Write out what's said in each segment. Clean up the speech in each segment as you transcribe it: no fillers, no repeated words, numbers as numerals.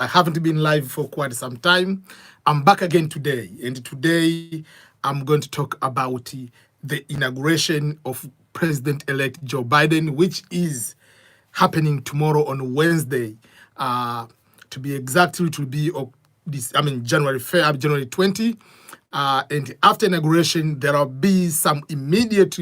I haven't been live for quite some time. I'm back again today, and today I'm going to talk about the inauguration of President-elect Joe Biden, which is happening tomorrow on Wednesday. To be exact, it will be January 20. And after inauguration, there will be some immediate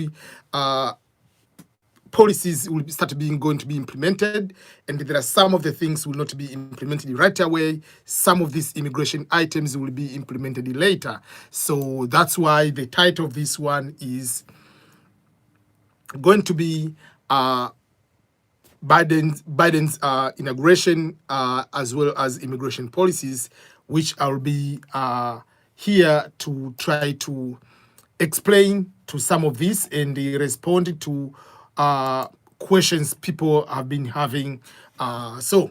policies will start being going to be implemented, and there are some of the things will not be implemented right away. Some of these immigration items will be implemented later. So that's why the title of this one is going to be Biden's inauguration as well as immigration policies, which I'll be here to try to explain to some of this and respond to questions people have been having. While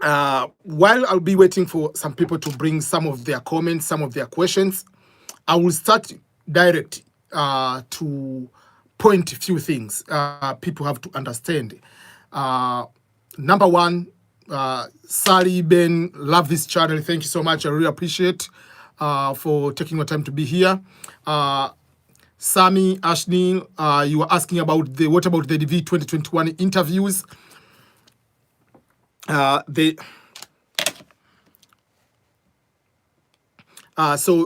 I'll be waiting for some people to bring some of their comments, some of their questions, I will start direct to point a few things people have to understand. Number one, Sally, Ben, love this channel. Thank you so much. I really appreciate for taking your time to be here. Sammy, Ashley, you were asking about what about the DV 2021 interviews? So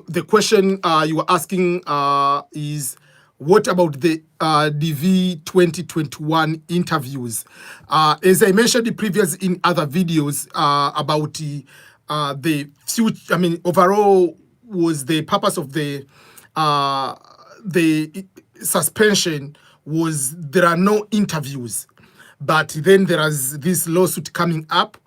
the question you were asking is, what about the DV 2021 interviews? As I mentioned previous in other videos about the future, overall was the purpose of the suspension was there are no interviews, but then there is this lawsuit coming up.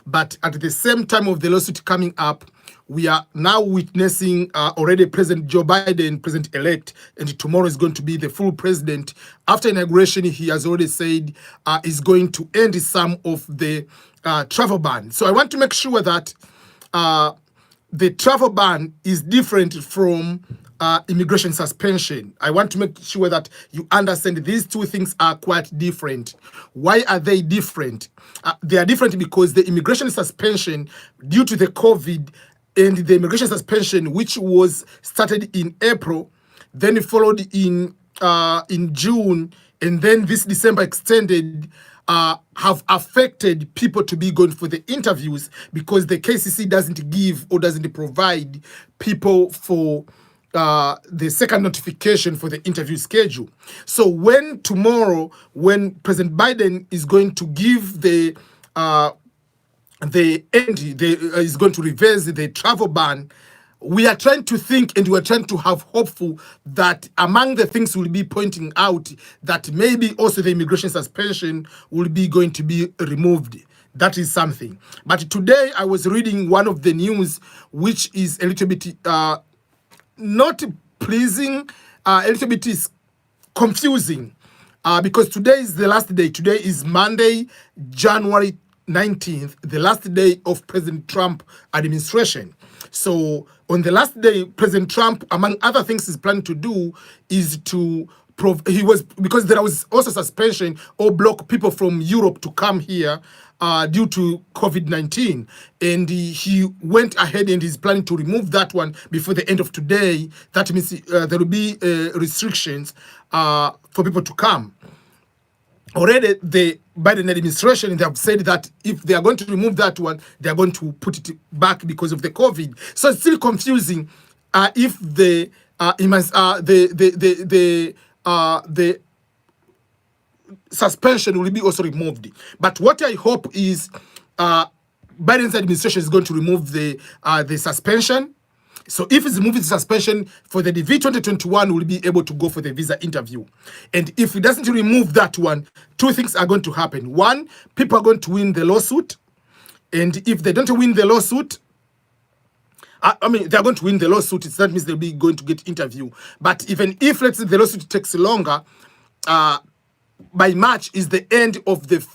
But at the same time of the lawsuit coming up, we are now witnessing already President Joe Biden, President-elect, and tomorrow is going to be the full president. After inauguration, he has already said is going to end some of the travel ban. So I want to make sure that the travel ban is different from immigration suspension. I want to make sure that you understand these two things are quite different. Why are they different? They are different because the immigration suspension due to the COVID and the immigration suspension, which was started in April, then followed in June, and then this December extended, have affected people to be going for the interviews because the KCC doesn't give or doesn't provide people for the second notification for the interview schedule. So when tomorrow, when President Biden is going to give is going to reverse the travel ban, we are trying to think and we are trying to have hopeful that among the things we'll be pointing out that maybe also the immigration suspension will be going to be removed. That is something. But today I was reading one of the news which is a little bit not pleasing, a little bit is confusing because today is the last day. Today is Monday, January 19th, the last day of President Trump administration. So on the last day, President Trump, among other things he's planning to do, is to because there was also suspension or block people from Europe to come here due to COVID-19, and he went ahead and is planning to remove that one before the end of today. That means there will be restrictions for people to come. Already the Biden administration, they have said that if they are going to remove that one, they are going to put it back because of the COVID. So it's still confusing if the suspension will be also removed. But what I hope is Biden's administration is going to remove the suspension. So if it's removing the suspension for the DV 2021, we'll be able to go for the visa interview. And if it doesn't remove that one, two things are going to happen. One, people are going to win the lawsuit. And if they don't win the lawsuit, they're going to win the lawsuit. That means they'll be going to get interview. But even if, let's say, the lawsuit takes longer, by March is the end of the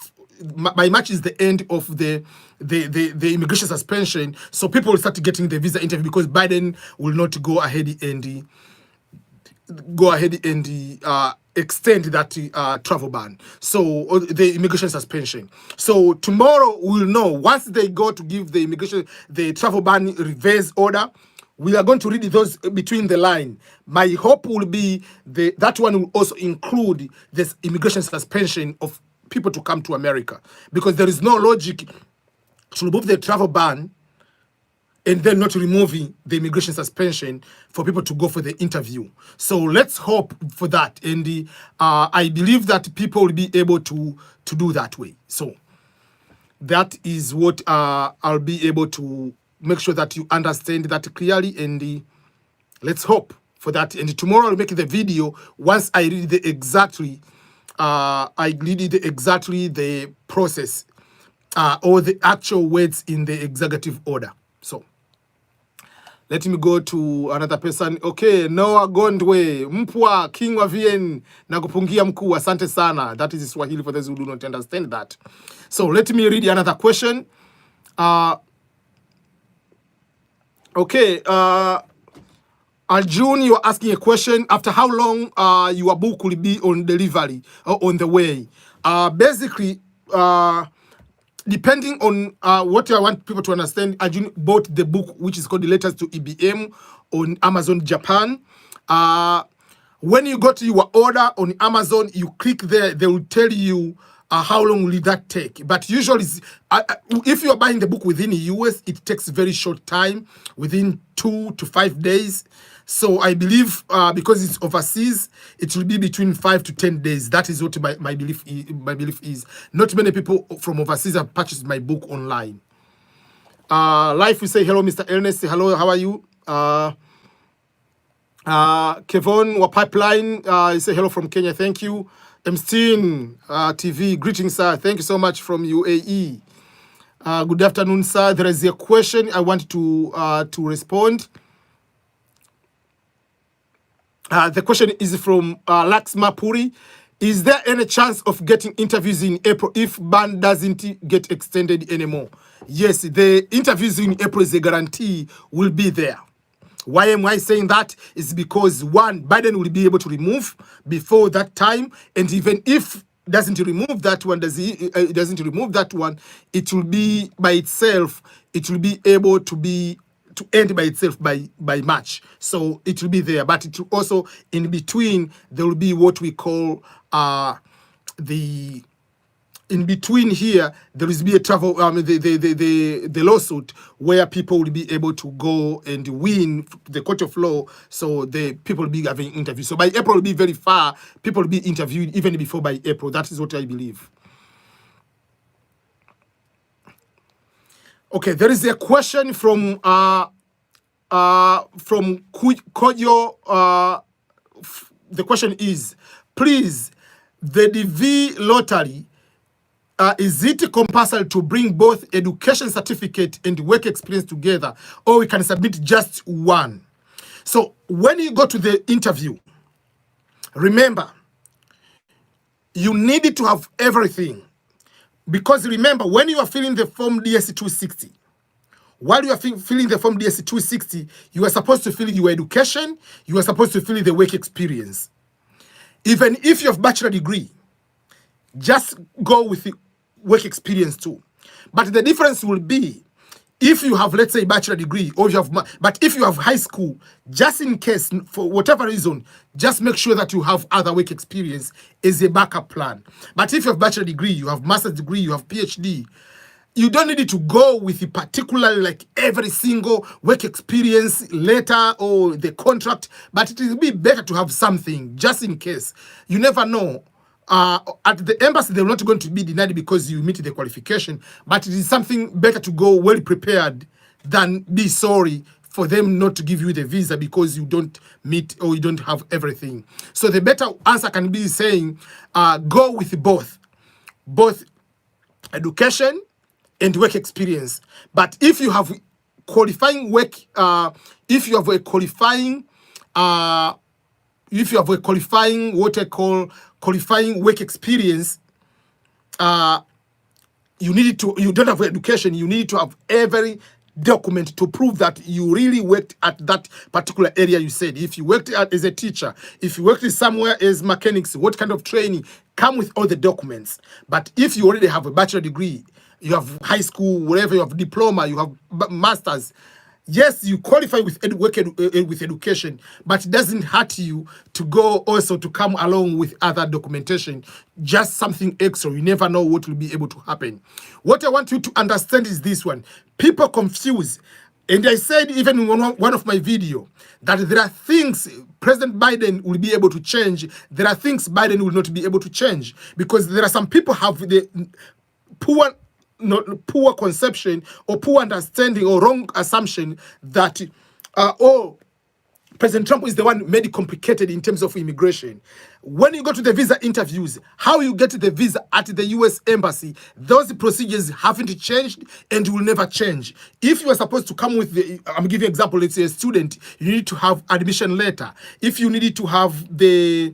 immigration suspension. So people will start getting the visa interview because Biden will not go ahead and extend that travel ban, so the immigration suspension. So tomorrow we'll know, once they go to give the travel ban reverse order, we are going to read those between the line. My hope will be that one will also include this immigration suspension of people to come to America, because there is no logic to remove the travel ban and then not removing the immigration suspension for people to go for the interview. So let's hope for that. And I believe that people will be able to do that way. So that is what I'll be able to make sure that you understand that clearly. And let's hope for that. And tomorrow I'll make the video once I read the exactly the process or the actual words in the executive order. So let me go to another person. Okay, Noah Gondwe, Mpwa, King wa VN, nakupungia mkuu, asante sana. That is Swahili for those who do not understand that. So let me read another question. Okay, Arjun, you're asking a question. After how long your book will be on delivery or on the way? Basically, depending on what I want people to understand, Arjun bought the book, which is called The Letters to EBM, on Amazon Japan. When you go to your order on Amazon, you click there, they will tell you how long will that take. But usually, if you are buying the book within the US, it takes very short time, within 2 to 5 days. So I believe because it's overseas, it will be between 5 to 10 days. That is what my belief is. Not many people from overseas have purchased my book online. Life, we say hello, Mr. Ernest. Hello, how are you? Kevon wa Pipeline, you say hello from Kenya. Thank you. Msteen TV, greetings, sir. Thank you so much from UAE. Good afternoon, sir. There is a question I want to respond. The question is from Laxma Puri. Is there any chance of getting interviews in April if ban doesn't get extended anymore? Yes, the interviews in April is a guarantee will be there. Why am I saying that? Is because one, Biden will be able to remove before that time, and even if doesn't remove that one, doesn't remove that one, it will be by itself. It will be able to end by itself by March. So it will be there, but it will also, in between, there will be what we call in between here, there is be a travel, the lawsuit where people will be able to go and win the court of law. So the people will be having interviews. So by April will be very far. People will be interviewed even before by April. That is what I believe. Okay, there is a question from Koyo. The question is, please, the DV lottery, is it compulsory to bring both education certificate and work experience together, or we can submit just one? So when you go to the interview, remember, you need to have everything. Because remember, when you are filling the form DS-260, while you are filling the form DS-260, you are supposed to fill your education, you are supposed to fill the work experience. Even if you have bachelor degree, just go with the work experience too. But the difference will be, if you have, let's say, bachelor degree, or you have, but if you have high school, just in case, for whatever reason, just make sure that you have other work experience as a backup plan. But if you have bachelor degree, you have master's degree, you have PhD, you don't need to go with the particular, like every single work experience letter or the contract, but it will be better to have something just in case. You never know. At the embassy, they're not going to be denied because you meet the qualification, but it is something better to go well prepared than be sorry for them not to give you the visa because you don't meet or you don't have everything. So the better answer can be saying, go with both education and work experience. But if you have qualifying work, if you have a qualifying, what I call qualifying work experience, you don't have education, you need to have every document to prove that you really worked at that particular area you said. If you worked as a teacher, if you worked somewhere as mechanics, what kind of training, come with all the documents. But if you already have a bachelor degree, you have high school, whatever, you have diploma, you have masters, yes, you qualify with with education, but it doesn't hurt you to go also to come along with other documentation, just something extra. You never know what will be able to happen. What I want you to understand is this one. People confuse, and I said even in one of my video, that there are things President Biden will be able to change. There are things Biden will not be able to change, because there are some people have the poor conception or poor understanding or wrong assumption that President Trump is the one made it complicated in terms of immigration. When you go to the visa interviews, how you get the visa at the US Embassy, those procedures haven't changed and will never change. If you are supposed to come with I'm giving an example, let's say a student, you need to have admission letter. If you needed to have the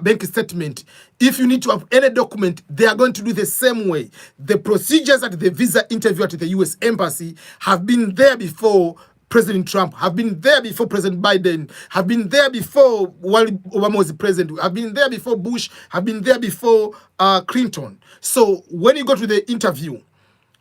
bank statement, if you need to have any document, they are going to do the same way. The procedures at the visa interview at the US Embassy have been there before President Trump, have been there before President Biden, have been there before while Obama was the president, have been there before Bush, have been there before Clinton. So when you go to the interview,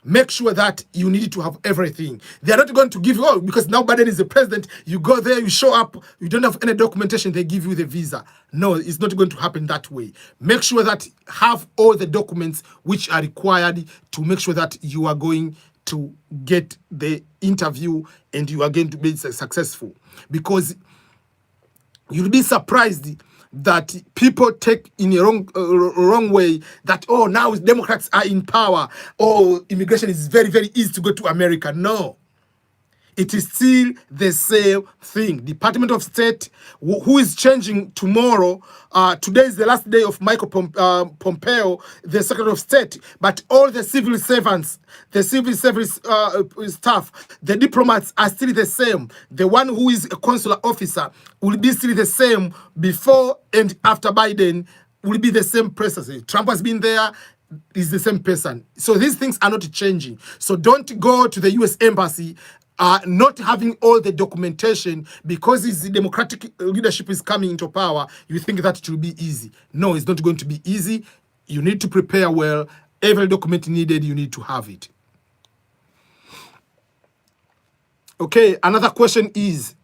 make sure that you need to have everything. They are not going to give you, because now Biden is the president, you go there, you show up, you don't have any documentation, they give you the visa. No, it's not going to happen that way. Make sure that have all the documents which are required to make sure that you are going to get the interview and you are going to be successful. Because you'll be surprised that people take in a wrong way that, oh, now Democrats are in power, oh, immigration is very, very easy to go to America. No. It is still the same thing. Department of State, who is changing tomorrow. Today is the last day of Michael Pompeo, the Secretary of State. But all the civil servants, the civil service staff, the diplomats are still the same. The one who is a consular officer will be still the same before and after Biden, will be the same person. Trump has been there, is the same person. So these things are not changing. So don't go to the US Embassy not having all the documentation because the Democratic leadership is coming into power. You think that it will be easy. No, it's not going to be easy. You need to prepare well. Every document needed, you need to have it. Okay, another question is,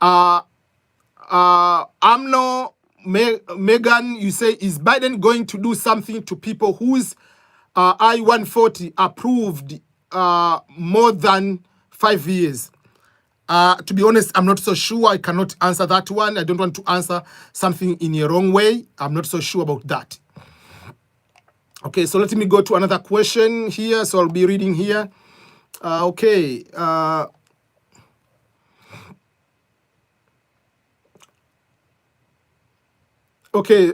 Megan, you say, is Biden going to do something to people whose I-140 approved more than 5 years? To be honest, I'm not so sure. I cannot answer that one. I don't want to answer something in a wrong way. I'm not so sure about that. Okay, so let me go to another question here. So I'll be reading here. Okay. Okay,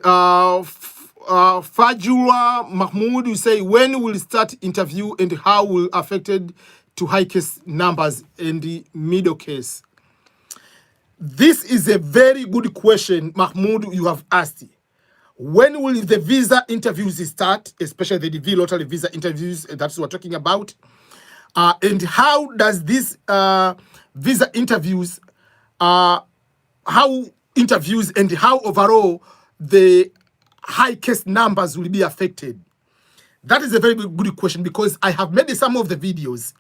Fajura Mahmoud, you say, when will start interview and how will affected to high case numbers and the middle case? This is a very good question, Mahmoud, you have asked. When will the visa interviews start, especially the DV lottery visa interviews, that's what we're talking about. And how does this visa interviews, how interviews and how overall the high case numbers will be affected? That is a very good question, because I have made some of the videos,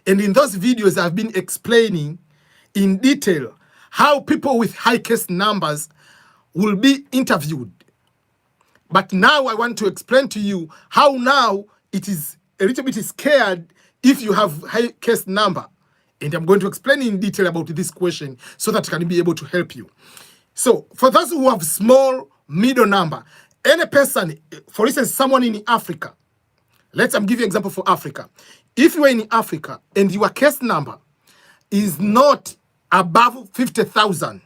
and in those videos I've been explaining in detail how people with high case numbers will be interviewed. But now I want to explain to you how now it is a little bit scared if you have high case number. And I'm going to explain in detail about this question so that I can be able to help you. So for those who have small, middle number, any person, for instance, someone in Africa, I'm give you an example for Africa. If you are in Africa and your case number is not above 50,000,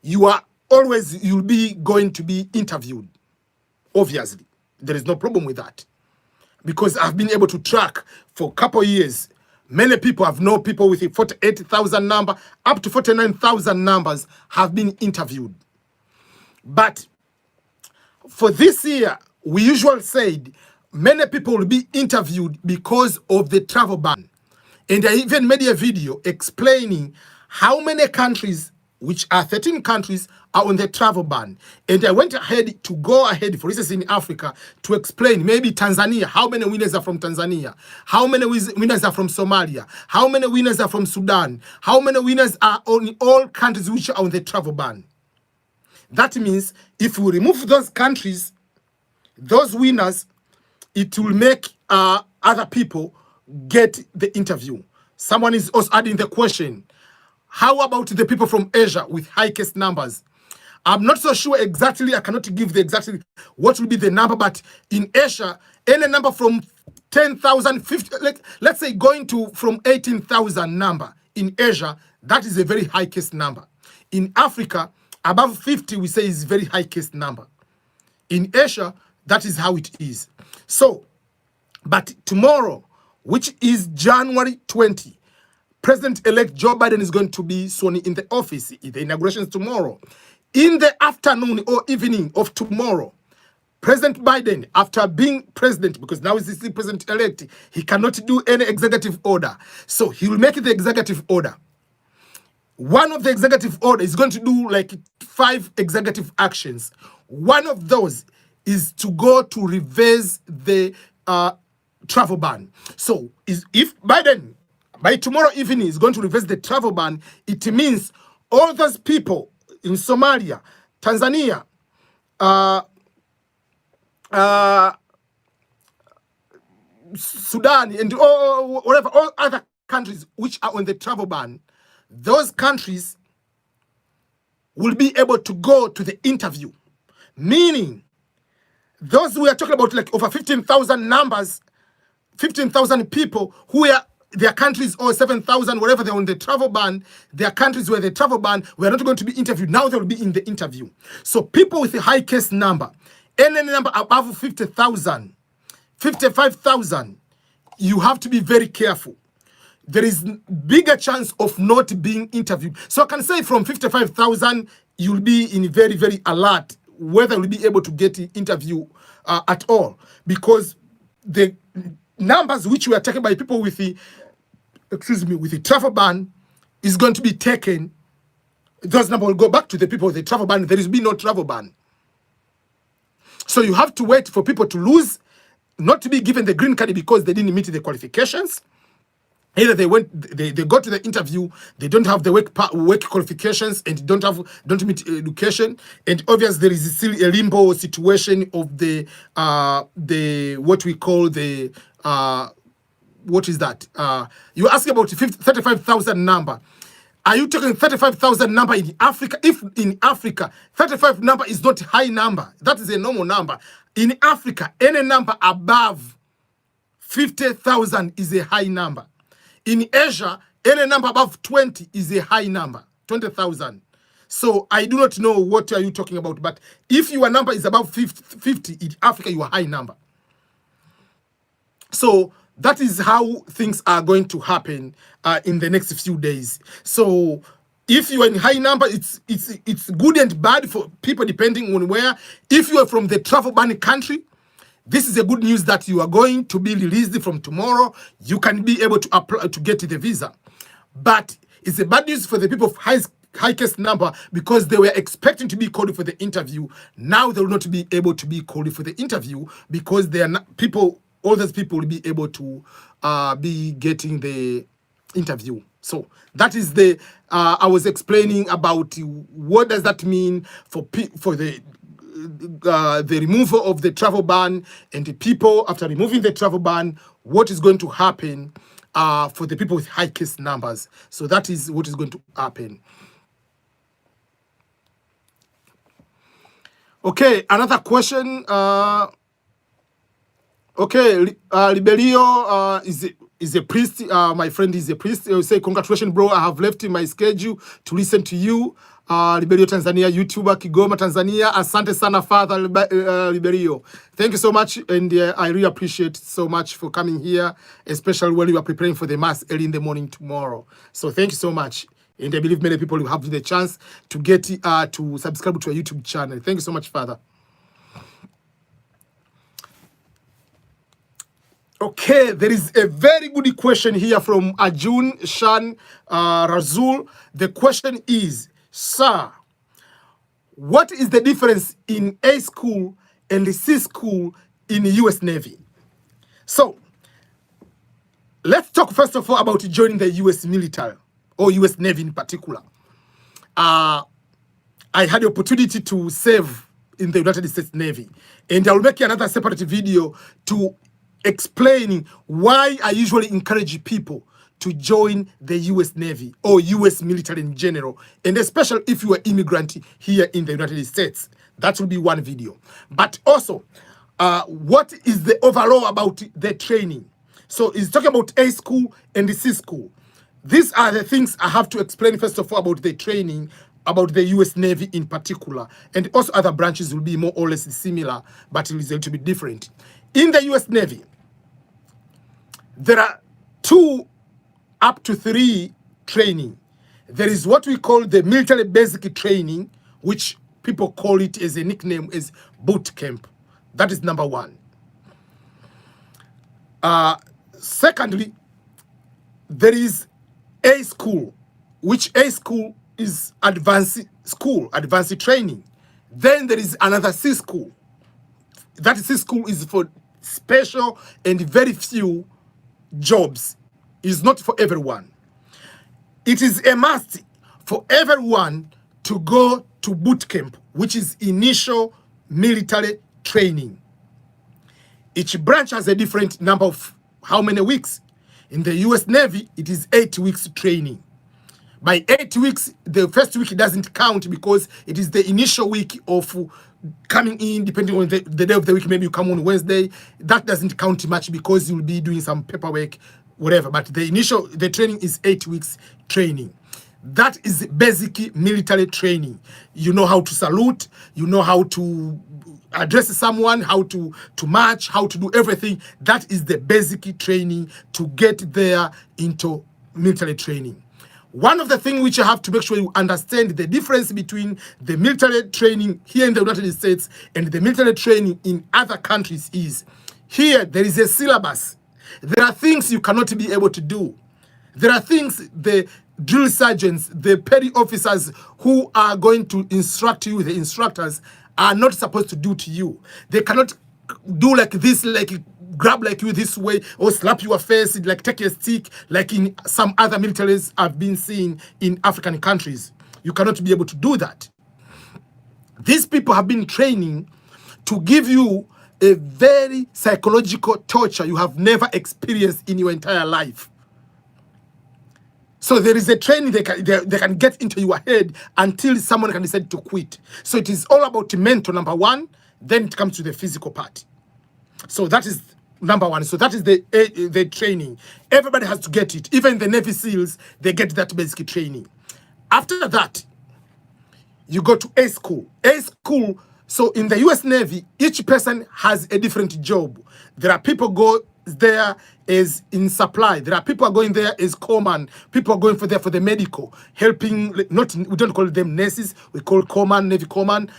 you'll be going to be interviewed. Obviously, there is no problem with that, because I've been able to track for a couple of years. Many people have known people with a 48,000 number, up to 49,000 numbers have been interviewed. But for this year, we usually said many people will be interviewed because of the travel ban. And I even made a video explaining how many countries, which are 13 countries, are on the travel ban. And I went ahead to go ahead, for instance, in Africa, to explain maybe Tanzania, how many winners are from Tanzania, how many winners are from Somalia, how many winners are from Sudan, how many winners are on all countries which are on the travel ban. That means if we remove those countries, those winners, it will make other people get the interview. Someone is also adding the question, how about the people from Asia with highest numbers? I'm not so sure exactly. I cannot give the exactly what will be the number, but in Asia, any number from 10,000, 50, let's say going to from 18,000 number in Asia, that is a very highest number. In Africa, above 50, we say is very highest number. In Asia, that is how it is. So, but tomorrow, which is January 20, President-elect Joe Biden is going to be sworn in the office. The inauguration is tomorrow. In the afternoon or evening of tomorrow, President Biden, after being president, because now he's the president-elect, he cannot do any executive order. So he will make the executive order. One of the executive order is going to do like 5 executive actions. One of those is to go to reverse the travel ban. So if Biden, by tomorrow evening, is going to reverse the travel ban, it means all those people in Somalia, Tanzania, Sudan, and whatever, all other countries which are on the travel ban, those countries will be able to go to the interview. Meaning, those we are talking about, like over 15,000 numbers, 15,000 people who are their countries, or 7,000, whatever they're on the travel ban, their countries where the travel ban, we are not going to be interviewed. Now they will be in the interview. So people with a high case number, any number above 50,000, 55,000, you have to be very careful. There is bigger chance of not being interviewed. So I can say from 55,000, you'll be in very, very alert whether you'll be able to get the interview at all. Because the numbers which were taken by people with the, with the travel ban is going to be taken. Those numbers will go back to the people with the travel ban. There will be no travel ban. So you have to wait for people to lose, not to be given the green card because they didn't meet the qualifications. Either they go to the interview, they don't have the work qualifications and don't meet education, and obviously there is still a limbo situation of the what we call the what is that? You ask about 35,000 number. Are you talking 35,000 number in Africa? If in Africa 35 number is not high number, that is a normal number. In Africa, any number above 50,000 is a high number. In Asia, any number above 20 is a high number, 20,000. So I do not know what are you talking about, but if your number is above 50 in Africa, you are high number. So that is how things are going to happen in the next few days. So if you are in high number, it's good and bad for people depending on where. If you are from the travel ban country, this is a good news that you are going to be released from tomorrow. You can be able to apply to get the visa. But it's a bad news for the people of highest number because they were expecting to be called for the interview. Now they will not be able to be called for the interview because they are not, people, all those people will be able to be getting the interview. So that is the, I was explaining about what does that mean for the removal of the travel ban, and the people after removing the travel ban, what is going to happen for the people with high case numbers. So that is what is going to happen. Okay, another question. Okay, Liberio is a priest. My friend is a priest. He will say, congratulations, bro. I have left in my schedule to listen to you. Liberio, Tanzania, YouTuber, Kigoma, Tanzania. Asante sana, Father Liberio. Thank you so much, and I really appreciate so much for coming here, especially when you are preparing for the mass early in the morning tomorrow. So thank you so much, and I believe many people will have the chance to get to subscribe to our YouTube channel. Thank you so much, Father. Okay, there is a very good question here from Ajun Shan Razul. The question is, sir, what is the difference in A school and the C school in the US Navy? So let's talk first of all about joining the US military or US Navy in particular. I had the opportunity to serve in the United States Navy, and I'll make another separate video to explain why I usually encourage people to join the US Navy or US military in general, and especially if you are immigrant here in the United States. That will be one video. But also, what is the overall about the training? So it's talking about A school and the C school. These are the things I have to explain first of all about the training, about the US Navy in particular, and also other branches will be more or less similar, but it is a little bit different. In the US Navy, there are 2 up to 3 training. There is what we call the military basic training, which people call it as a nickname as boot camp. That is number 1. Secondly, there is A school, which A school is advanced school, advanced training. Then there is another C school. That C school is for special and very few jobs. Is not for everyone. It is a must for everyone to go to boot camp, which is initial military training. Each branch has a different number of how many weeks. In the US Navy, it is 8 weeks training. By 8 weeks, the first week doesn't count because it is the initial week of coming in, depending on the day of the week. Maybe you come on Wednesday. That doesn't count much because you'll be doing some paperwork, whatever. But the training is 8 weeks training. That is basic military training. You know how to salute, you know how to address someone, how to march, how to do everything. That is the basic training to get there into military training. One of the things which you have to make sure you understand the difference between the military training here in the United States and the military training in other countries is, here there is a syllabus. There are things you cannot be able to do. There are things the drill sergeants, the petty officers who are going to instruct you, the instructors, are not supposed to do to you. They cannot do like this, like grab like you this way, or slap your face, like take a stick, like in some other militaries I've been seeing in African countries. You cannot be able to do that. These people have been training to give you a very psychological torture you have never experienced in your entire life. So there is a training they can get into your head until someone can decide to quit. So it is all about mental, number 1, then it comes to the physical part. So that is number 1. So that is the training. Everybody has to get it. Even the Navy SEALs, they get that basic training. After that, you go to A school. A school, so in the US Navy, each person has a different job. There are people go there as in supply. There are people are going there as corpsman. People are going there for the medical, helping. Not, we don't call them nurses. We call corpsman, Navy corpsman.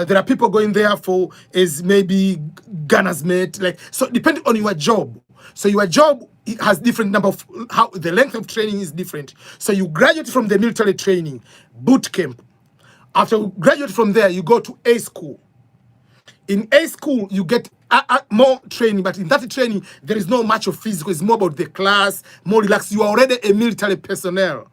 There are people going there for as maybe gunner's mate. Like, so depending on your job. So your job has different number of, how the length of training is different. So you graduate from the military training, boot camp. After you graduate from there, you go to A school. In A school, you get more training, but in that training, there is no much of physical. It's more about the class, more relaxed. You are already a military personnel.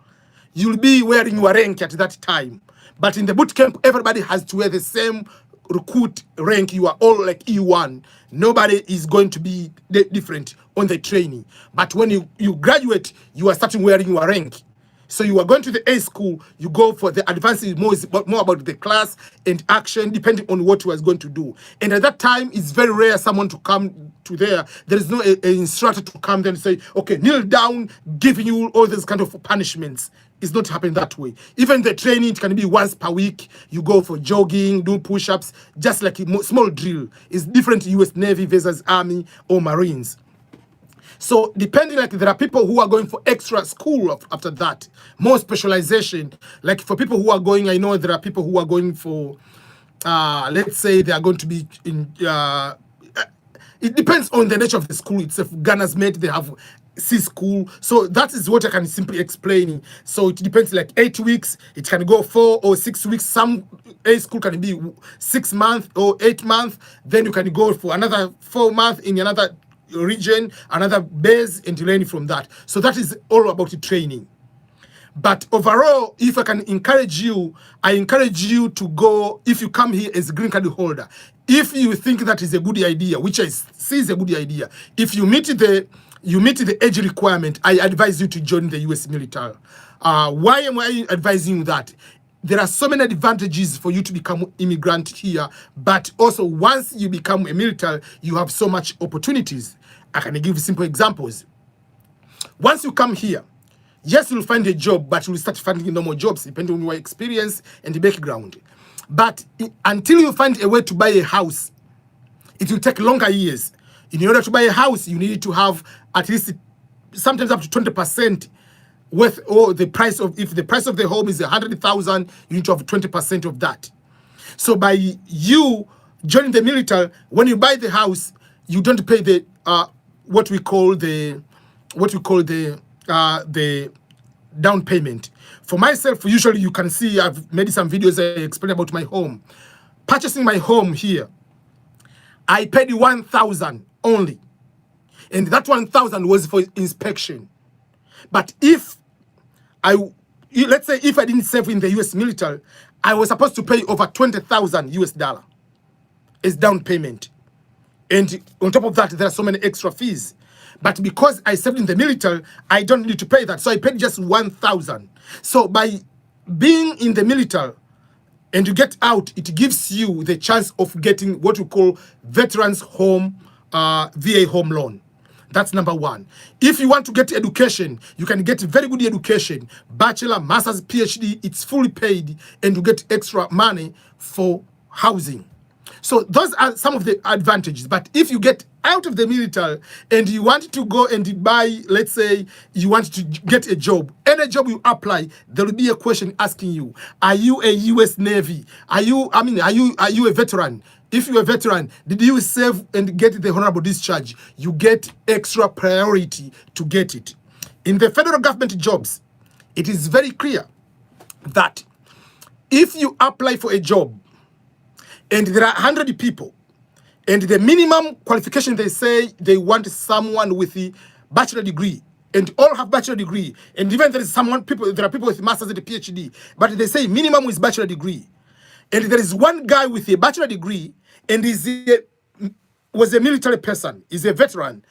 You'll be wearing your rank at that time. But in the boot camp, everybody has to wear the same recruit rank. You are all like E1. Nobody is going to be different on the training. But when you graduate, you are starting wearing your rank. So you are going to the A school, you go for the advanced, more about the class and action, depending on what you are going to do. And at that time, it's very rare someone to come to there. There is no instructor to come there and say, okay, kneel down, giving you all these kind of punishments. It's not happening that way. Even the training, it can be once per week. You go for jogging, do push-ups, just like a small drill. It's different US Navy versus Army or Marines. So depending, like there are people who are going for extra school after that, more specialization. Like for people who are going, I know there are people who are going for, let's say they are going to be in, It depends on the nature of the school itself. Ghana's Mate, they have C school. So that is what I can simply explain. So it depends, like 8 weeks. It can go 4 or 6 weeks. Some A school can be 6 months or 8 months. Then you can go for another 4 months in another region, another base, and learn from that. So that is all about the training. But overall, if I can encourage you, I encourage you to go, if you come here as a green card holder, if you think that is a good idea, which I see is a good idea, if you meet the age requirement, I advise you to join the US military. Why am I advising you that? There are so many advantages for you to become immigrant here, but also once you become a military, you have so much opportunities. I can give simple examples. Once you come here, yes, you'll find a job, but you'll start finding normal jobs depending on your experience and the background. But until you find a way to buy a house, it will take longer years. In order to buy a house, you need to have at least sometimes up to 20% worth, or the price of, if the price of the home is 100,000, you need to have 20% of that. So by you joining the military, when you buy the house, you don't pay the what we call the down payment. For myself, usually you can see I've made some videos I explain about my home. Purchasing my home here, I paid 1,000 only, and that 1,000 was for inspection. But if let's say if I didn't serve in the US military, I was supposed to pay over 20,000 US dollar as down payment, and on top of that there are so many extra fees. But because I served in the military, I don't need to pay that. So I paid just 1,000. So by being in the military and you get out, it gives you the chance of getting what we call veterans home, VA home loan. That's number one. If you want to get education, you can get very good education. Bachelor, master's, PhD, it's fully paid, and you get extra money for housing. So those are some of the advantages. But if you get out of the military and you want to go and buy, let's say you want to get a job, any job you apply, there will be a question asking you, are you a US Navy? Are you a veteran? If you're a veteran, did you serve and get the honorable discharge? You get extra priority to get it. In the federal government jobs, it is very clear that if you apply for a job and there are 100 people, and the minimum qualification, they say they want someone with the bachelor degree, and all have bachelor degree, and even there are people with masters and a PhD, but they say minimum is bachelor degree, and there is one guy with a bachelor degree and was a military person, is a veteran,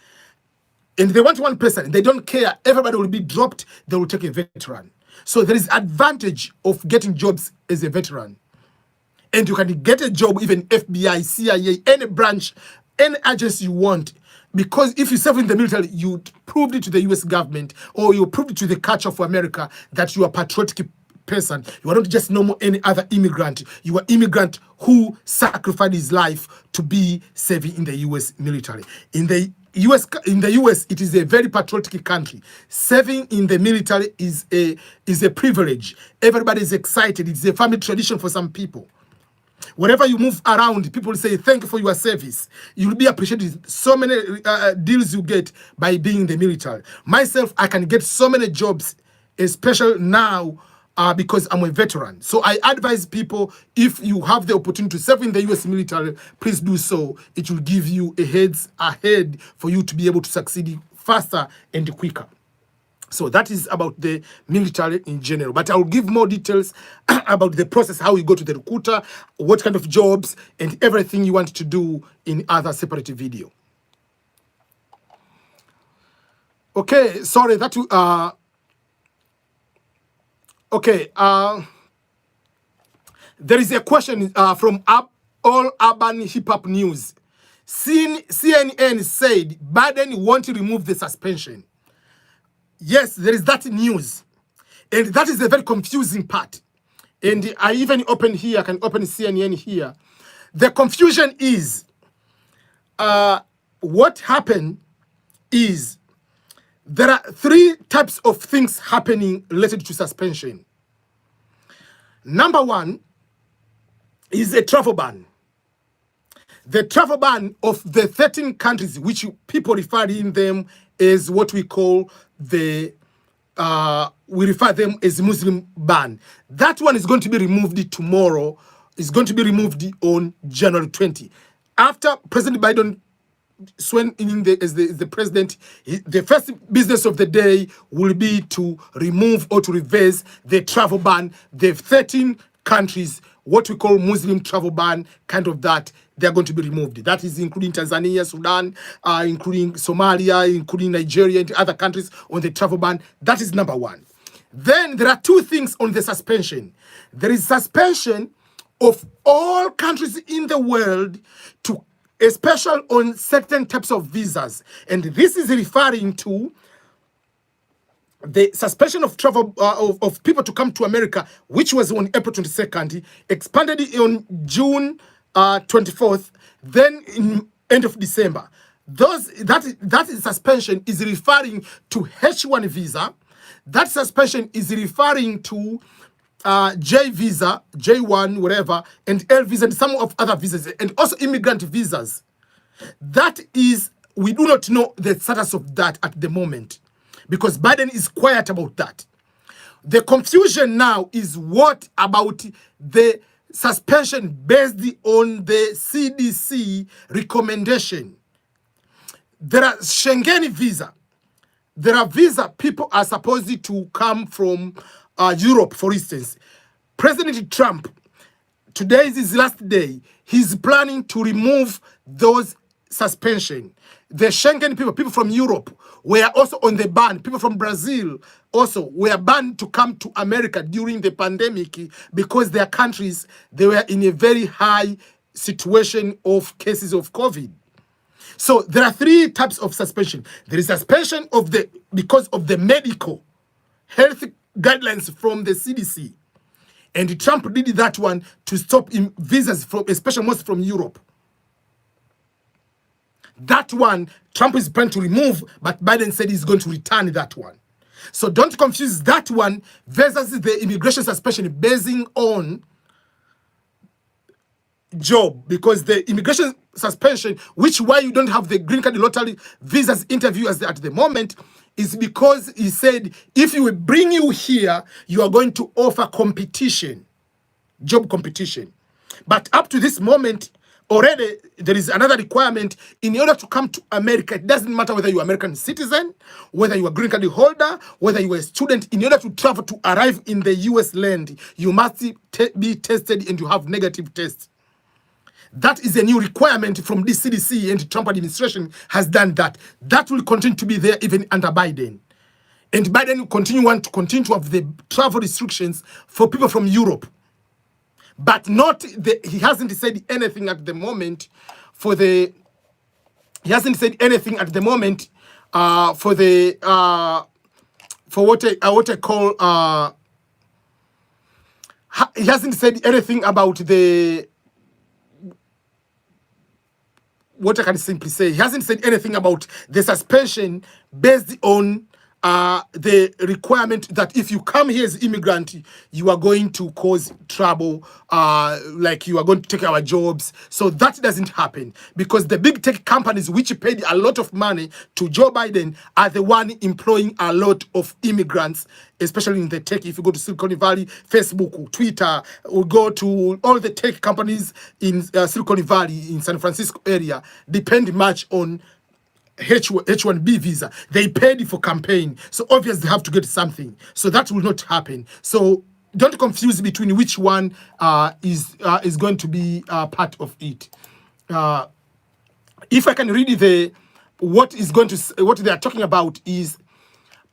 and they want one person, they don't care, everybody will be dropped, they will take a veteran. So there is advantage of getting jobs as a veteran. And you can get a job, even FBI, CIA, any branch, any agency you want. Because if you serve in the military, you proved it to the US government, or you proved it to the culture of America that you are a patriotic person. You are not just normal any other immigrant. You are immigrant who sacrificed his life to be serving in the US military. In the US, it is a very patriotic country. Serving in the military is a privilege. Everybody is excited. It's a family tradition for some people. Whenever you move around, people say, thank you for your service. You'll be appreciated. So many deals you get by being in the military. Myself, I can get so many jobs, especially now, because I'm a veteran. So I advise people, if you have the opportunity to serve in the US military, please do so. It will give you a heads ahead for you to be able to succeed faster and quicker. So that is about the military in general. But I'll give more details about the process, how you go to the recruiter, what kind of jobs, and everything you want to do in other separate video. Okay, sorry, that okay, there is a question from All Urban Hip Hop News. CNN said Biden won't remove the suspension. Yes, there is that news. And that is a very confusing part. And I even open here, I can open CNN here. The confusion is, what happened is, there are 3 types of things happening related to suspension. Number 1 is a travel ban. The travel ban of the 13 countries, which people refer in them as what we call the we refer them as Muslim ban. That one is going to be removed tomorrow. It's going to be removed on January 20. After President Biden sworn in as the president, the first business of the day will be to remove or to reverse the travel ban. The 13 countries, what we call Muslim travel ban, kind of that, they're going to be removed. That is including Tanzania, Sudan, including Somalia, including Nigeria, and other countries on the travel ban. That is number one. Then there are two things on the suspension. There is suspension of all countries in the world to especially on certain types of visas. And this is referring to the suspension of travel of people to come to America, which was on April 22nd, expanded on June 24th, then in end of December. That suspension is referring to H1 visa. That suspension is referring to J visa, J1, whatever, and L visa, and some of other visas, and also immigrant visas. That is, we do not know the status of that at the moment, because Biden is quiet about that. The confusion now is what about the suspension based on the CDC recommendation. There are Schengen visa. There are visa people are supposed to come from Europe, for instance. President Trump, today is his last day. He's planning to remove those suspension. The Schengen people from Europe were also on the ban. People from Brazil also were banned to come to America during the pandemic because their countries, they were in a very high situation of cases of COVID. So there are three types of suspension. There is suspension of because of the medical health guidelines from the CDC. And Trump did that one to stop visas from, especially most from Europe. That one, Trump is planning to remove, but Biden said he's going to return that one. So don't confuse that one versus the immigration suspension basing on job, because the immigration suspension, which why you don't have the green card lottery visas interview at the moment, is because he said if we bring you here, you are going to offer competition, job competition. But up to this moment, already there is another requirement. In order to come to America, it doesn't matter whether you're an American citizen, whether you're a green card holder, whether you're a student. In order to travel to arrive in the US land, you must be tested and you have negative tests. That is a new requirement from the CDC, and the Trump administration has done that. That will continue to be there even under Biden. And Biden will continue to have the travel restrictions for people from Europe. But he hasn't said anything at the moment for the, he hasn't said anything at the moment for the, for what I call, he hasn't said anything about the, what I can simply say, he hasn't said anything about the suspension based on the requirement that if you come here as immigrant, you are going to cause trouble, like you are going to take our jobs. So that doesn't happen, because the big tech companies which paid a lot of money to Joe Biden are the one employing a lot of immigrants, especially in the tech. If you go to Silicon Valley, Facebook, Twitter, or go to all the tech companies in Silicon Valley, in San Francisco area, depend much on H1B visa. They paid for campaign, so obviously they have to get something. So that will not happen. So don't confuse between which one is going to be part of it. If I can read what they are talking about is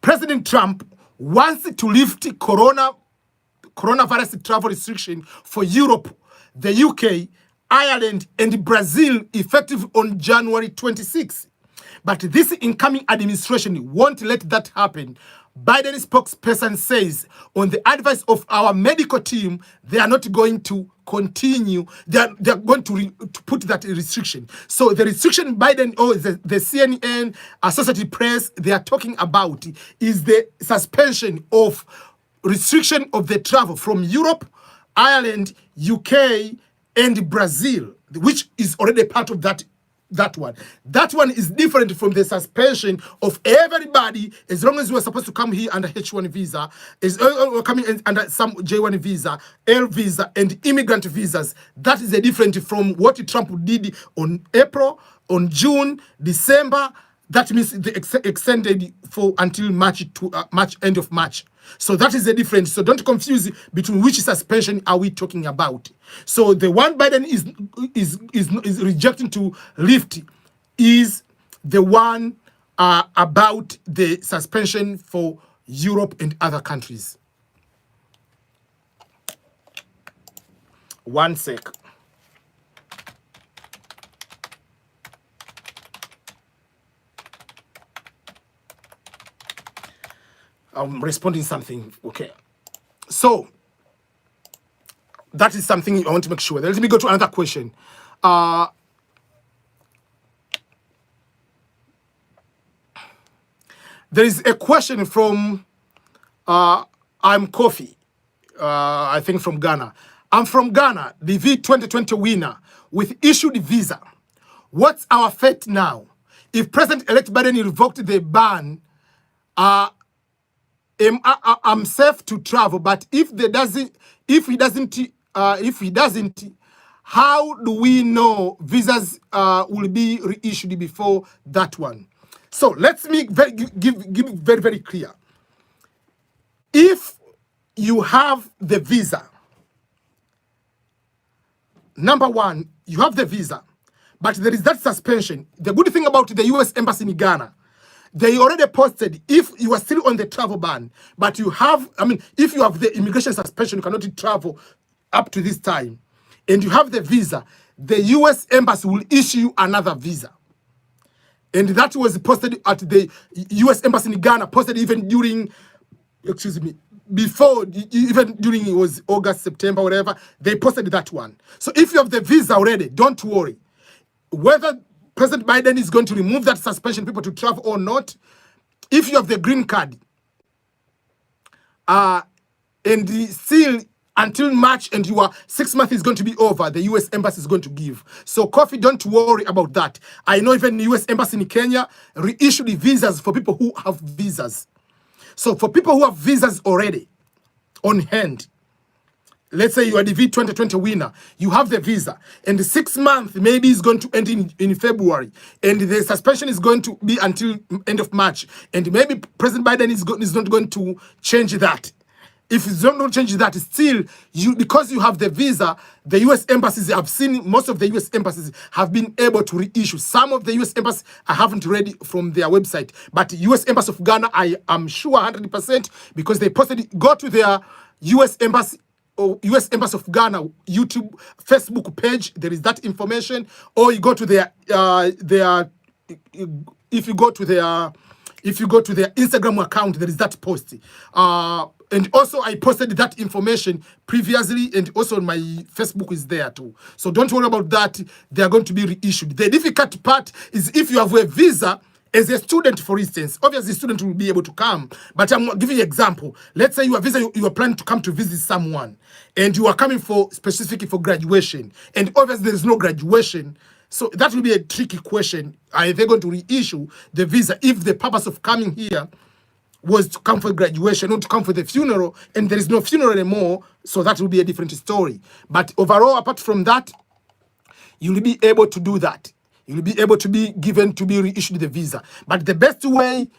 President Trump wants to lift coronavirus travel restriction for Europe, the UK, Ireland, and Brazil effective on January 26th. But this incoming administration won't let that happen. Biden's spokesperson says, on the advice of our medical team, they are not going to continue. They are going to put that restriction. So the restriction Biden or the CNN, Associated Press, they are talking about is the suspension of restriction of the travel from Europe, Ireland, UK, and Brazil. which is already part of that one. That one is different from the suspension of everybody. As long as you are supposed to come here under H1 visa, is coming under some J1 visa, L visa, and immigrant visas. That is a different from what Trump did on April, on June, December. That means they extended for until March, end of March. So that is the difference. So don't confuse between which suspension are we talking about. So the one Biden is rejecting to lift is the one about the suspension for Europe and other countries. One sec. I'm responding something. Okay. So that is something I want to make sure. Let me go to another question. There is a question from I'm Kofi, I think from Ghana. I'm from Ghana, the V2020 winner with issued visa. What's our fate now? If President-elect Biden revoked the ban, I'm safe to travel, but if he doesn't, how do we know visas will be reissued before that one? So let's make give very, very clear. If you have the visa, number one, you have the visa, but there is that suspension. The good thing about the US Embassy in Ghana, they already posted if you are still on the travel ban, but you have, if you have the immigration suspension, you cannot travel up to this time, and you have the visa, the US Embassy will issue another visa. And that was posted at the US Embassy in Ghana, posted even during, before, even during it was August, September, whatever, they posted that one. So if you have the visa already, don't worry. Whether President Biden is going to remove that suspension, people to travel or not, if you have the green card, and still until March and your 6 months is going to be over, the US Embassy is going to give. So, Kofi, don't worry about that. I know even the US Embassy in Kenya reissued visas for people who have visas. So, for people who have visas already on hand, let's say you are the V2020 winner, you have the visa, and the 6 months maybe is going to end in February, and the suspension is going to be until end of March, and maybe President Biden is not going to change that. If you don't change that, still, because you have the visa, the US embassies, I've seen most of the US embassies have been able to reissue. Some of the US embassies I haven't read from their website, but US Embassy of Ghana, I am sure 100% because they posted it. Go to their US Embassy or US Embassy of Ghana YouTube, Facebook page. There is that information. Or you go to their if you go to their Instagram account, there is that post. And also I posted that information previously, and also on my Facebook is there too. So don't worry about that. They are going to be reissued. The difficult part is if you have a visa as a student, for instance. Obviously, the student will be able to come, but I'm giving you an example. Let's say you have visa, you are planning to come to visit someone, and you are coming specifically for graduation, and obviously there is no graduation. So that will be a tricky question. Are they going to reissue the visa if the purpose of coming here was to come for graduation, not to come for the funeral, and there is no funeral anymore? So that will be a different story. But overall, apart from that, you will be able to do that. You will be able to be given to be reissued the visa. But the best way,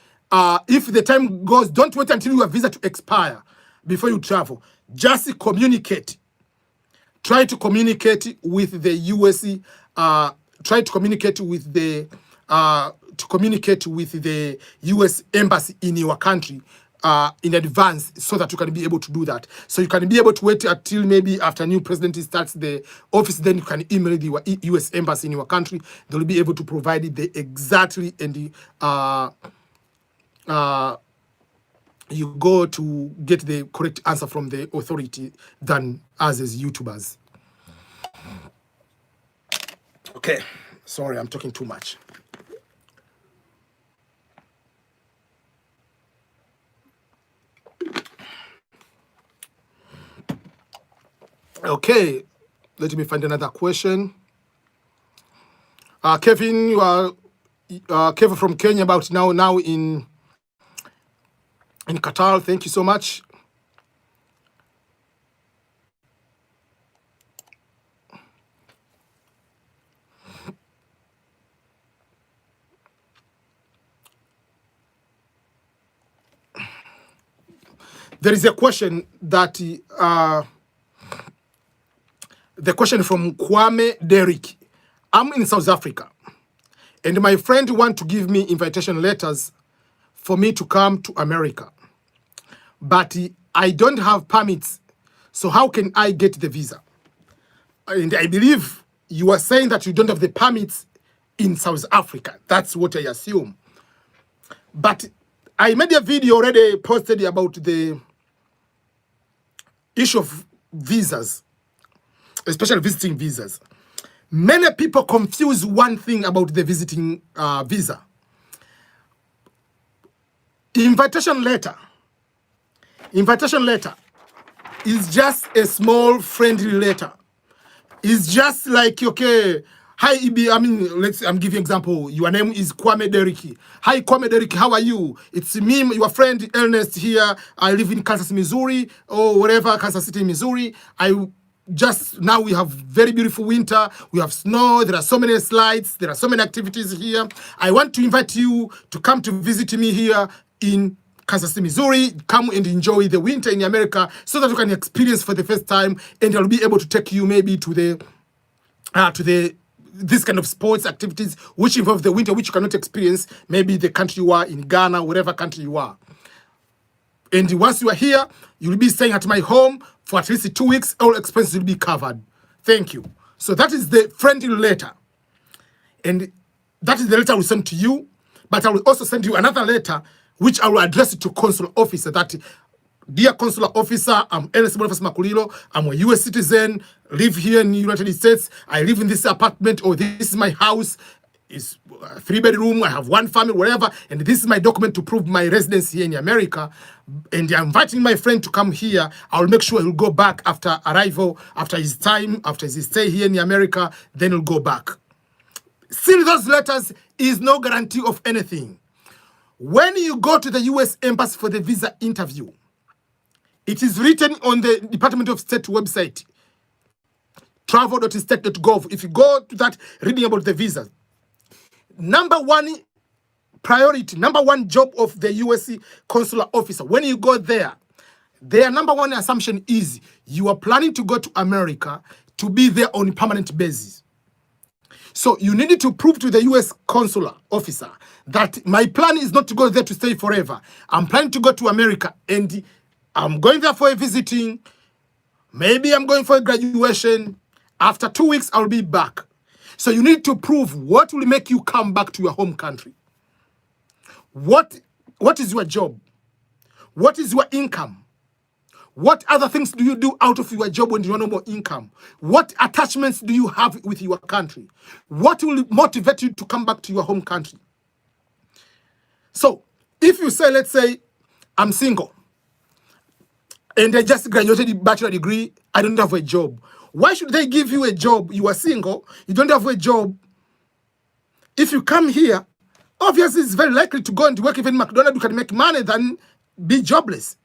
if the time goes, don't wait until your visa to expire before you travel. Just communicate. Try to communicate with the USC. Try to communicate with the US Embassy in your country in advance, so that you can be able to do that. So you can be able to wait until maybe after new president starts the office, then you can email the US Embassy in your country. They'll be able to provide it the exactly, and you go to get the correct answer from the authority than us as YouTubers. Okay, sorry, I'm talking too much. Okay, let me find another question. Kevin, you are Kevin from Kenya, about now in Qatar. Thank you so much. There is a question that the question from Kwame Derrick. I'm in South Africa, and my friend want to give me invitation letters for me to come to America, but I don't have permits. So how can I get the visa? And I believe you are saying that you don't have the permits in South Africa. That's what I assume. But I made a video already posted about the issue of visas, especially visiting visas. Many people confuse one thing about the visiting visa. Invitation letter is just a small friendly letter. It's just like, okay, hi Ibi, I'm giving example. Your name is Kwame Derrick. Hi Kwame Derrick, how are you? It's me, your friend Ernest here. I live in Kansas, Missouri, or wherever, Kansas City, Missouri. Now we have very beautiful winter. We have snow. There are so many slides. There are so many activities here. I want to invite you to come to visit me here in Kansas City, Missouri. Come and enjoy the winter in America so that you can experience for the first time, and I'll be able to take you maybe to this kind of sports activities which involve the winter, which you cannot experience maybe the country you are in, Ghana, whatever country you are. And once you are here, you'll be staying at my home for at least 2 weeks. All expenses will be covered. Thank you. So that is the friendly letter. And that is the letter I will send to you. But I will also send you another letter which I will address it to consular officer. That, dear consular officer, I'm Ernest Boniface Makulilo. I'm a U.S. citizen, live here in the United States. I live in this apartment, or this is my house. It's a 3-bedroom, I have 1 family, whatever, and this is my document to prove my residence here in America. And I'm inviting my friend to come here. I'll make sure he'll go back after arrival, after his stay here in America, then he'll go back. Still, those letters is no guarantee of anything. When you go to the U.S. Embassy for the visa interview, it is written on the Department of State website, travel.state.gov. If you go to that, reading about the visa, number one priority, number one job of the U.S. consular officer, when you go there, their number one assumption is you are planning to go to America to be there on a permanent basis. So you need to prove to the U.S. consular officer that my plan is not to go there to stay forever. I'm planning to go to America, and I'm going there for a visiting. Maybe I'm going for a graduation. After 2 weeks, I'll be back. So you need to prove what will make you come back to your home country. What is your job? What is your income? What other things do you do out of your job when you have no more income? What attachments do you have with your country? What will motivate you to come back to your home country? So if you say, let's say, I'm single, and I just graduated a bachelor degree, I don't have a job. Why should they give you a job? You are single, you don't have a job. If you come here, obviously it's very likely to go and work even in McDonald's, you can make money than be jobless.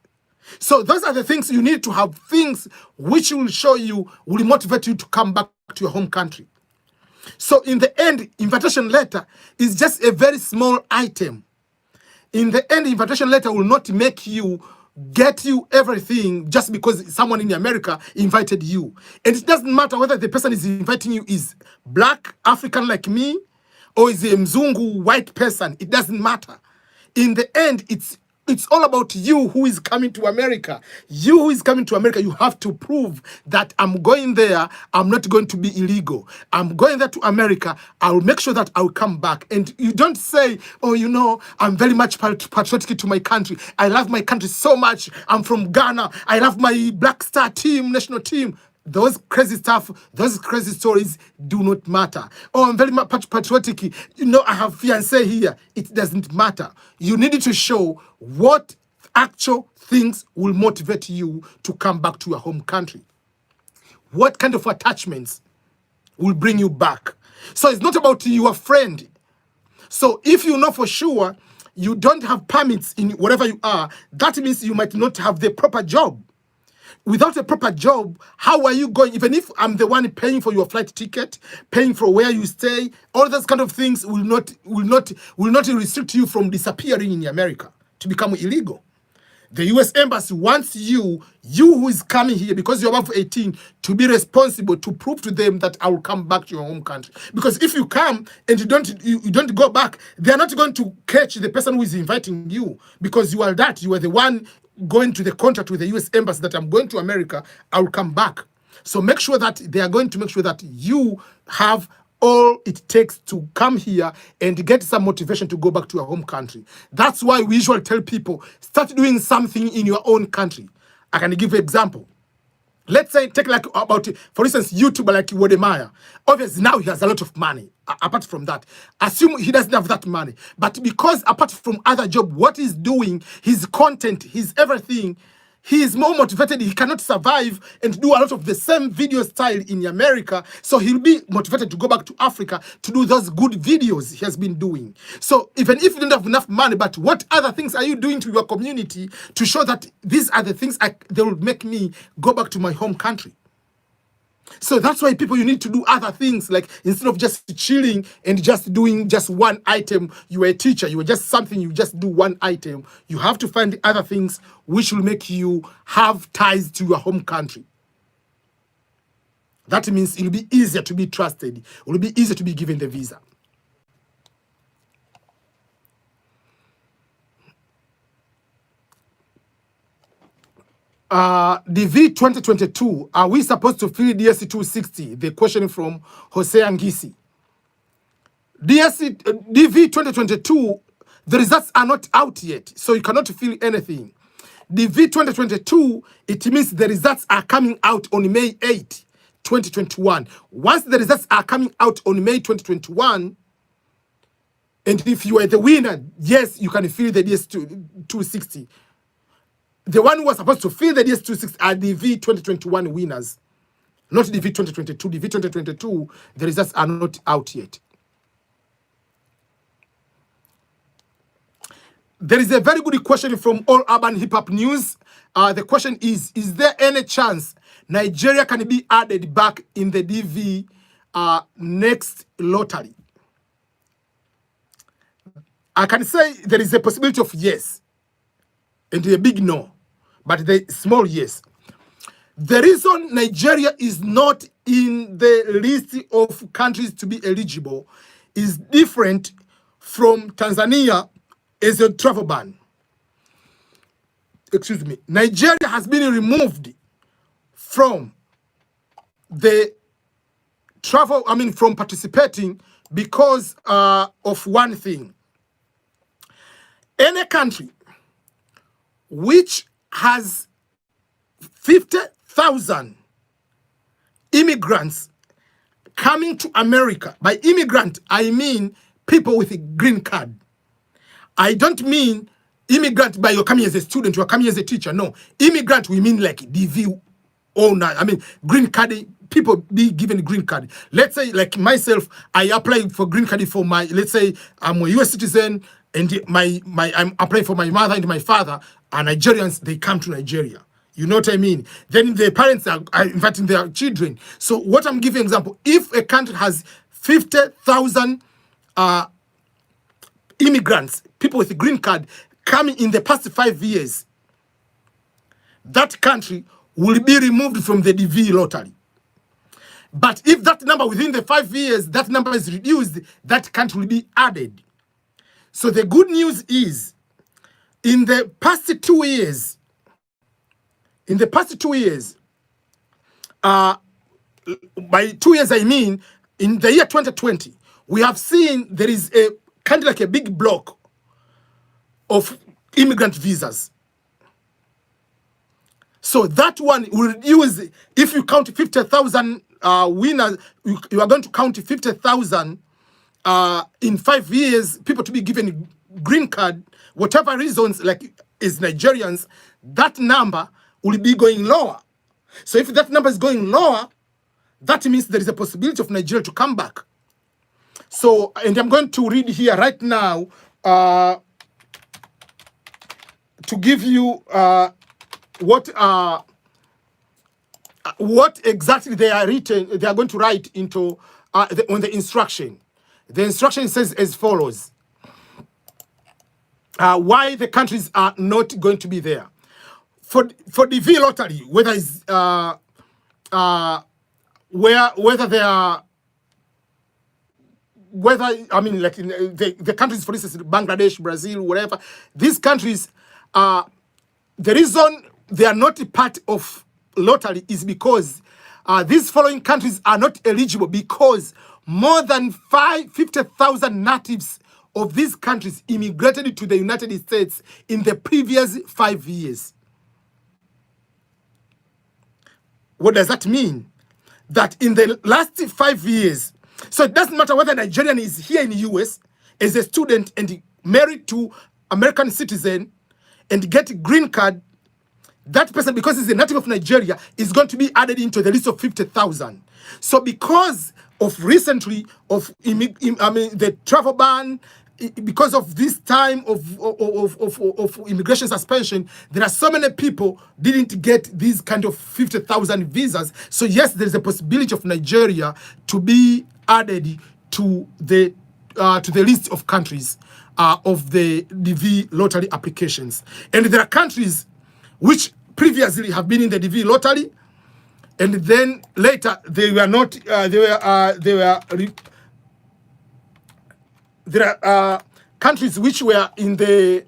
So those are the things you need to have, things which will show you, will motivate you to come back to your home country. So in the end, invitation letter is just a very small item. In the end, invitation letter will not make you get you everything just because someone in America invited you. And it doesn't matter whether the person is inviting you is black, African like me, or is a Mzungu, white person. It doesn't matter. In the end, it's all about you who is coming to America. You who is coming to America, you have to prove that I'm going there, I'm not going to be illegal. I'm going there to America, I'll make sure that I'll come back. And you don't say, oh, you know, I'm very much patriotic to my country. I love my country so much. I'm from Ghana. I love my Black Star team, national team. Those crazy stuff, those crazy stories do not matter. Oh, I'm very much patriotic. You know, I have fiancé here. It doesn't matter. You need to show what actual things will motivate you to come back to your home country. What kind of attachments will bring you back? So it's not about your friend. So if you know for sure you don't have permits in whatever you are, that means you might not have the proper job. Without a proper job, how are you going? Even if I'm the one paying for your flight ticket, paying for where you stay, all those kind of things will not restrict you from disappearing in America to become illegal. The US Embassy wants you who is coming here because you're above 18 to be responsible to prove to them that I will come back to your home country. Because if you come and you don't go back, they're not going to catch the person who is inviting you because you are the one going to the contract with the US Embassy that I'm going to America, I will come back. So make sure that they are going to make sure that you have all it takes to come here and get some motivation to go back to your home country. That's why we usually tell people, start doing something in your own country. I can give you an example. Let's say, take like about, for instance, YouTuber like Wodemaya. Obviously, now he has a lot of money. Apart from that, assume he doesn't have that money. But because apart from other job, what he's doing, his content, his everything, he is more motivated. He cannot survive and do a lot of the same video style in America. So he'll be motivated to go back to Africa to do those good videos he has been doing. So even if you don't have enough money, but what other things are you doing to your community to show that these are the things they will make me go back to my home country? So that's why people, you need to do other things. Like instead of just chilling and just doing just one item, you are a teacher, you are just something, you just do one item. You have to find the other things which will make you have ties to your home country. That means it will be easier to be trusted. It will be easier to be given the visa. DV 2022, are we supposed to fill DSC 260? The question from Jose Angisi. DV 2022, the results are not out yet, so you cannot fill anything. DV 2022, it means the results are coming out on May 8, 2021. Once the results are coming out on May 2021, and if you are the winner, yes, you can fill the DS 260. The one who was supposed to fill the DS 260 are the DV 2021 winners, not the DV 2022. DV 2022, the results are not out yet. There is a very good question from All Urban Hip Hop News. The question is there any chance Nigeria can be added back in the DV next lottery? I can say there is a possibility of yes, and a big no, but the small yes. The reason Nigeria is not in the list of countries to be eligible is different from Tanzania as a travel ban. Excuse me. Nigeria has been removed from the travel, from participating because of one thing. Any country which has 50,000 immigrants coming to America. By immigrant, I mean people with a green card. I don't mean immigrant by you're coming as a student, you're coming as a teacher. No, immigrant, we mean like DV owner. Green card, people be given green card. Let's say like myself, I applied for green card for my, let's say I'm a US citizen and I'm applying for my mother and my father are Nigerians, they come to Nigeria. You know what I mean? Then the parents are inviting their children. So what I'm giving example, if a country has 50,000 immigrants, people with a green card coming in the past 5 years, that country will be removed from the DV lottery. But if that number within the 5 years, that number is reduced, that country will be added. So the good news is, in the past 2 years, by 2 years I mean, in the year 2020, we have seen there is a kind of like a big block of immigrant visas. So that one will reduce, if you count 50,000 winners, you are going to count 50,000 in 5 years, people to be given green card, whatever reasons, like is Nigerians, that number will be going lower. So if that number is going lower, that means there is a possibility of Nigeria to come back. So, and I'm going to read here right now to give you what exactly they are written. They are going to write into on the instruction. The instruction says as follows: why the countries are not going to be there for the lottery, whether it's whether they are, whether, I mean, like in the countries, for instance, Bangladesh, Brazil, whatever, these countries, the reason they are not part of lottery is because these following countries are not eligible because more than 50,000 natives of these countries immigrated to the United States in the previous 5 years. What does that mean? That in the last 5 years, so it doesn't matter whether Nigerian is here in the US as a student and married to American citizen and get a green card, that person, because he's a native of Nigeria, is going to be added into the list of 50,000. So because of recently of the travel ban, because of this time of immigration suspension, there are so many people didn't get these kind of 50,000 visas. So yes, there is a possibility of Nigeria to be added to the list of countries of the DV lottery applications. And there are countries which previously have been in the DV lottery, and then later they were not. There are countries which were in the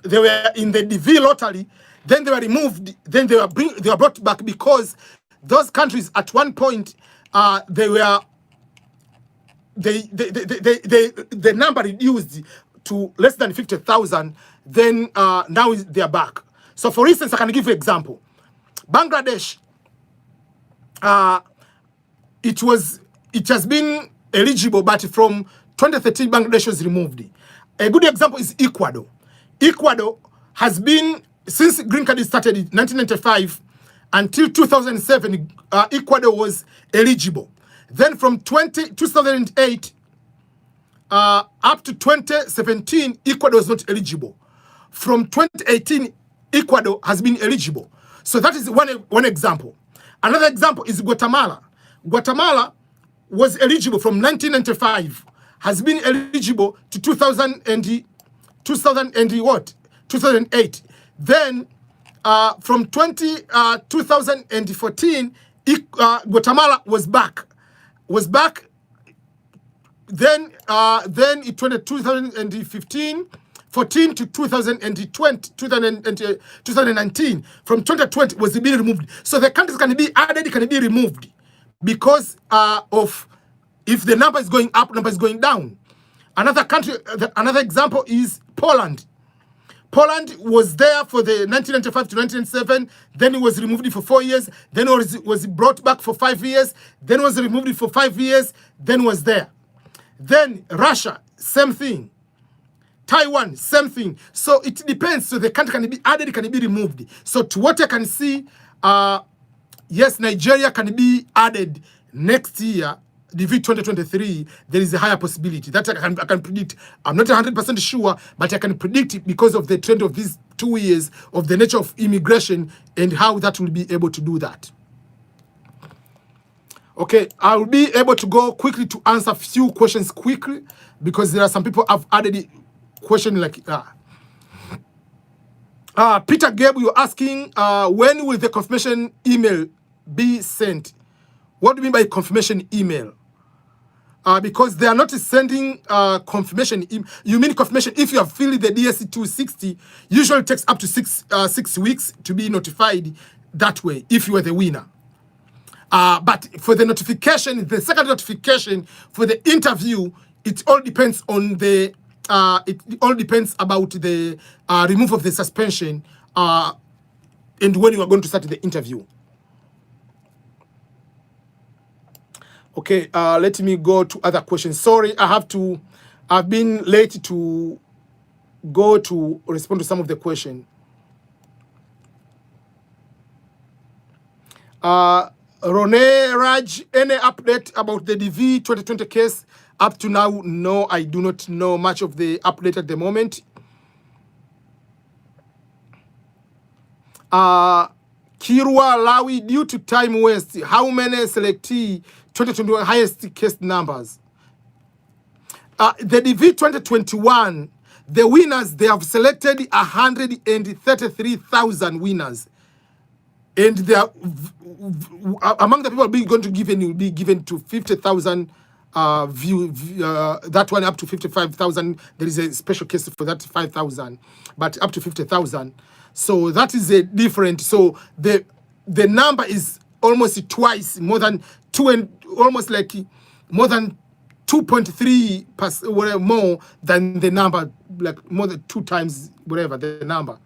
they were in the DV lottery, then they were removed, then they were brought back because those countries at one point the number reduced to less than 50,000. Then now they are back. So for instance, I can give you an example. Bangladesh, it has been eligible, but from 2013 Bangladesh was removed. A good example is Ecuador. Ecuador has been, since green card started in 1995 until 2007, Ecuador was eligible. Then from 2008 up to 2017, Ecuador was not eligible. From 2018, Ecuador has been eligible. So that is one example. Another example is Guatemala. Guatemala was eligible from 1995, has been eligible to 2008. Then from 2014, Guatemala was back. Then it went 2015, 14 to 2019. From 2020 was being removed. So the countries can be added, can be removed because of if the number is going up, number is going down. Another country, another example is Poland. Poland was there for the 1995 to 1997, then it was removed for 4 years, then it was brought back for 5 years, then was removed for 5 years, then was there. Then Russia, same thing. Taiwan, same thing. So it depends. So the country can be added, can be removed. So to what I can see, yes, Nigeria can be added next year, DV 2023. There is a higher possibility that I can predict. I'm not 100% sure, but I can predict it because of the trend of these 2 years, of the nature of immigration and how that will be able to do that. Okay, I'll be able to go quickly to answer a few questions quickly because there are some people have added a question like Peter Gabe, you're asking when will the confirmation email be sent? What do you mean by confirmation email? Because they are not sending confirmation. You mean confirmation if you have filled the DSC 260, usually takes up to 6 weeks to be notified that way if you are the winner. But for the notification, the second notification for the interview, it all depends on the it all depends about the removal of the suspension and when you are going to start the interview. Okay, let me go to other questions. Sorry, I've been late to go to respond to some of the questions. Rone Raj, any update about the DV 2020 case? Up to now, no, I do not know much of the update at the moment. Kirwa Lawi, due to time waste, how many selectee 2021 highest case numbers? The DV 2021, the winners, they have selected 133,000 winners. And they are, among the people going to given, will be given to 50,000 that one up to 55,000. There is a special case for that 5,000, but up to 50,000. So that is a different. So the number is almost twice more than two, and almost like more than 2.3 more than the number, like more than 2 times whatever the number.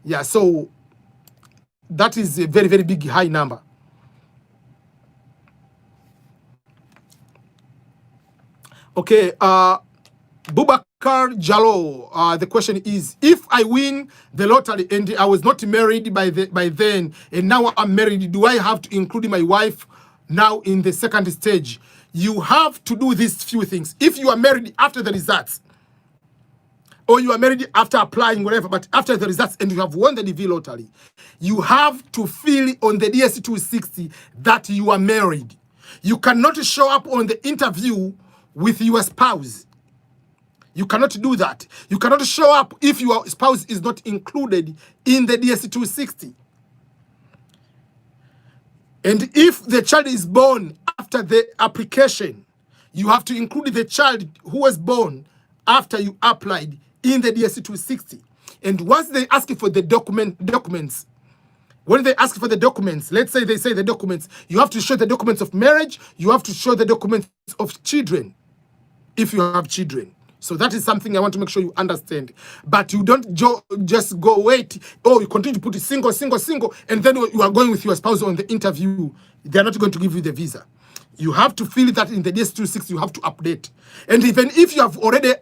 Yeah, so that is a very, very big high number. Okay, Bubakar Jalo, the question is, if I win the lottery and I was not married by then, and now I'm married, do I have to include my wife now in the second stage? You have to do these few things. If you are married after the results, or you are married after applying, whatever, but after the results and you have won the DV lottery, you have to fill on the DS260 that you are married. You cannot show up on the interview with your spouse. You cannot do that. You cannot show up if your spouse is not included in the DS260. And if the child is born after the application, you have to include the child who was born after you applied in the DS260. And once they ask you for the documents, when they ask for the documents, let's say they say the documents, you have to show the documents of marriage, you have to show the documents of children, if you have children. So that is something I want to make sure you understand. But you don't just go wait, oh, you continue to put it single, and then you are going with your spouse on the interview. They're not going to give you the visa. You have to fill that in the DS260, you have to update. And even if you have already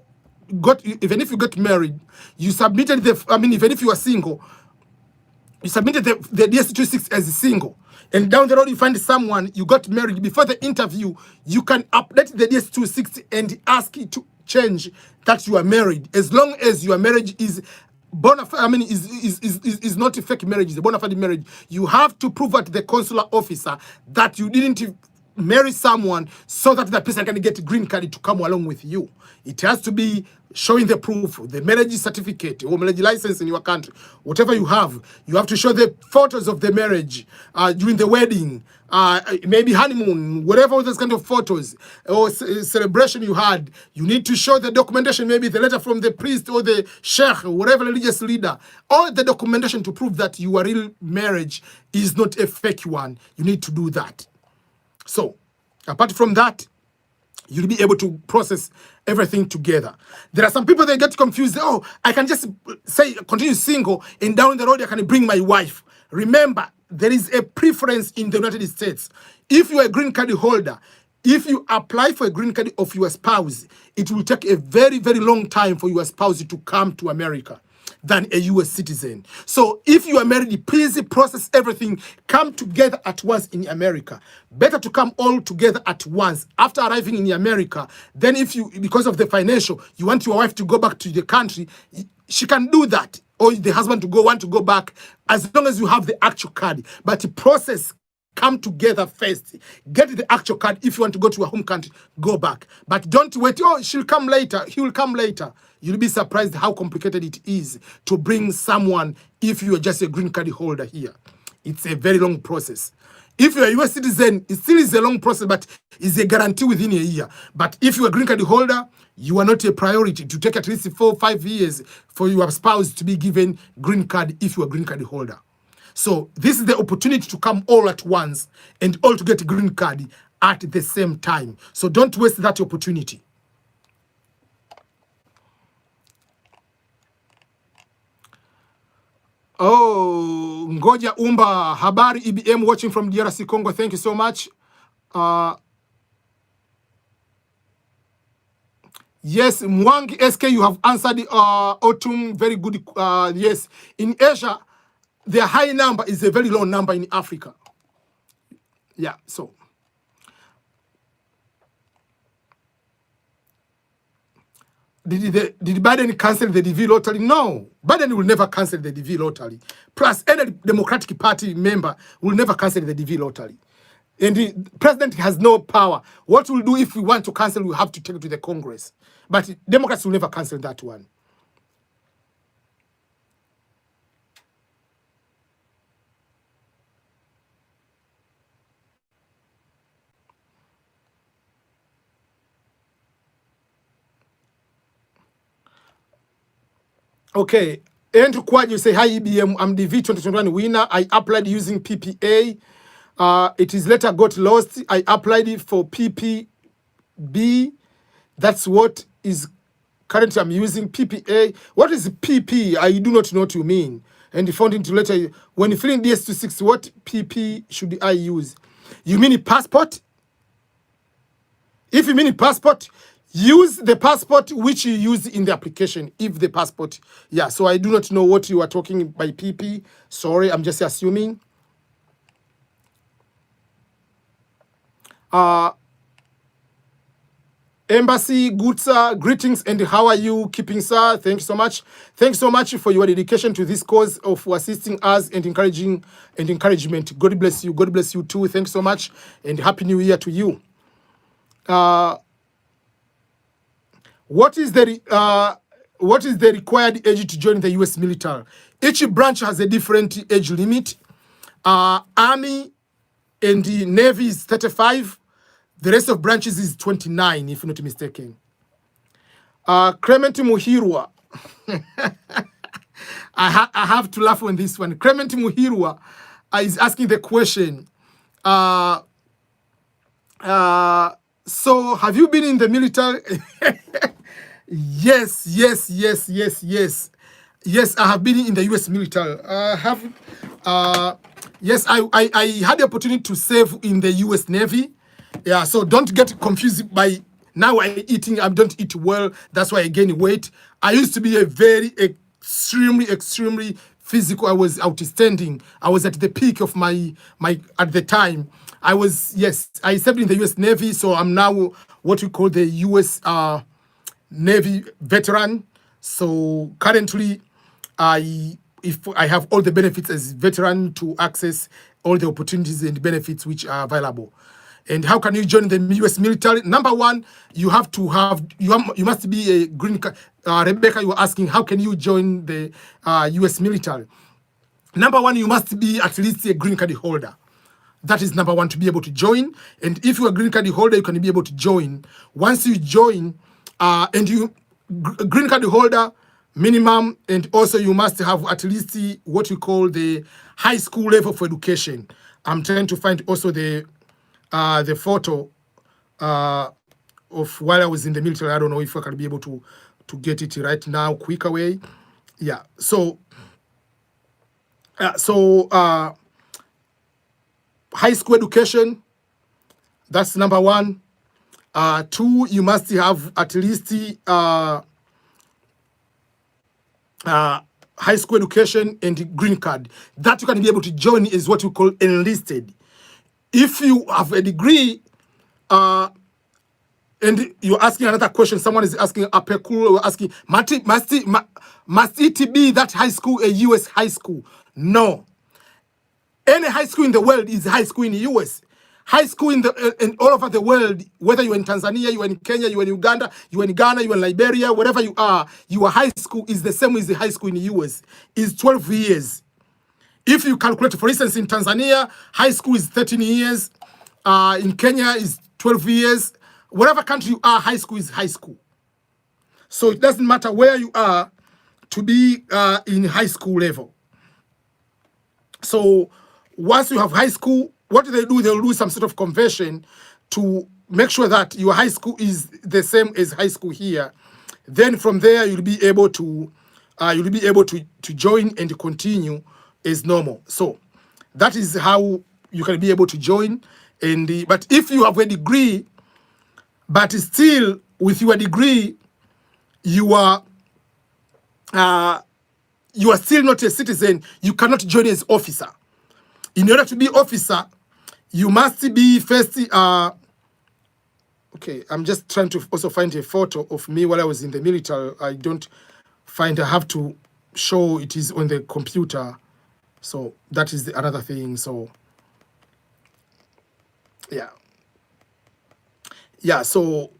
even if you get married, you submitted even if you are single, you submitted the DS260 as a single, and down the road you find someone, you got married before the interview, you can update the DS260 and ask it to change that you are married, as long as your marriage is bona fide, is not a fake marriage, it's a bona fide marriage. You have to prove at the consular officer that you didn't marry someone so that that person can get a green card to come along with you. It has to be showing the proof, the marriage certificate or marriage license in your country, whatever you have to show the photos of the marriage during the wedding, maybe honeymoon, whatever those kind of photos or celebration you had. You need to show the documentation, maybe the letter from the priest or the sheikh or whatever religious leader, all the documentation to prove that your real marriage is not a fake one. You need to do that. So, apart from that, you'll be able to process everything together. There are some people that get confused. Oh, I can just say continue single and down the road I can bring my wife. Remember, there is a preference in the United States. If you are a green card holder, if you apply for a green card of your spouse, it will take a very, very long time for your spouse to come to America than a US citizen. So if you are married, please process everything, come together at once in America. Better to come all together at once after arriving in America. Then if you, because of the financial, you want your wife to go back to the country, she can do that. Or the husband want to go back, as long as you have the actual card. But the process, come together first. Get the actual card. If you want to go to your home country, go back. But don't wait. Oh, she'll come later. He will come later. You'll be surprised how complicated it is to bring someone if you are just a green card holder here. It's a very long process. If you're a US citizen, it still is a long process, but it's a guarantee within a year. But if you're a green card holder, you are not a priority to take at least 4 or 5 years for your spouse to be given green card if you're a green card holder. So this is the opportunity to come all at once and all to get a green card at the same time. So don't waste that opportunity. Oh, Ngoja Umba, habari EBM watching from DRC Congo. Thank you so much. Yes, Mwangi SK, you have answered Autumn, very good. Yes, in Asia, the high number is a very low number in Africa. Yeah, so did Biden cancel the DV lottery? No, Biden will never cancel the DV lottery. Plus, any Democratic Party member will never cancel the DV lottery. And the president has no power. What we'll do if we want to cancel, we have to take it to the Congress. But Democrats will never cancel that one. Okay, Andrew Quad, you say, hi EBM, I'm the V2021 winner. I applied using PPA. It is later got lost. I applied it for PPB. That's what is currently I'm using PPA. What is PP? I do not know what you mean. And the found into later, when you filling DS26, what PP should I use? You mean a passport? If you mean a passport, use the passport which you use in the application. If the passport, yeah. So I do not know what you are talking by PP. Sorry, I'm just assuming. Embassy, good sir, greetings and how are you keeping, sir? Thank you so much. Thanks so much for your dedication to this cause of assisting us and encouragement. God bless you. God bless you too. Thanks so much and happy new year to you. What is the required age to join the U.S. military? Each branch has a different age limit. Army and the Navy is 35. The rest of branches is 29, if not mistaken. Clement Muhirwa. I have to laugh on this one. Clement Muhirwa is asking the question. So have you been in the military? Yes. Yes, I have been in the U.S. military. Yes, I had the opportunity to serve in the U.S. Navy. Yeah, so don't get confused by now I don't eat well. That's why I gain weight. I used to be a very extremely physical. I was outstanding. I was at the peak of my at the time. I served in the U.S. Navy, so I'm now what we call the U.S. Navy veteran. So currently, I have all the benefits as veteran to access all the opportunities and benefits which are available. And how can you join the U.S. military? Number one, you must be a green card. Rebecca, you were asking, how can you join the U.S. military? Number one, you must be at least a green card holder. That is number one to be able to join. And if you're a green card holder, you can be able to join. Once you join, green card holder minimum, and also you must have at least what we call the high school level for education. I'm trying to find also the photo of while I was in the military. I don't know if I can be able to get it right now, quick away. Yeah. So high school education, that's number one. Two, you must have at least high school education and green card. That you can be able to join is what we call enlisted. If you have a degree, and you're asking another question, someone is asking Apekul, asking, must it be that high school a U.S. high school? No. Any high school in the world is high school in the U.S. High school in all over the world, whether you're in Tanzania, you're in Kenya, you're in Uganda, you're in Ghana, you're in Liberia, wherever you are, your high school is the same as the high school in the U.S. Is 12 years. If you calculate, for instance, in Tanzania, high school is 13 years. In Kenya is 12 years. Whatever country you are, high school is high school. So it doesn't matter where you are to be in high school level. So once you have high school, what do? They'll do some sort of conversion to make sure that your high school is the same as high school here. Then from there, you'll be able to join and continue as normal. So that is how you can be able to join. But if you have a degree, but still with your degree, you are still not a citizen, you cannot join as officer. In order to be officer, You must be first. Okay, I'm just trying to also find a photo of me while I was in the military. I don't find. I have to show it is on the computer. So that is another thing. So yeah, yeah. So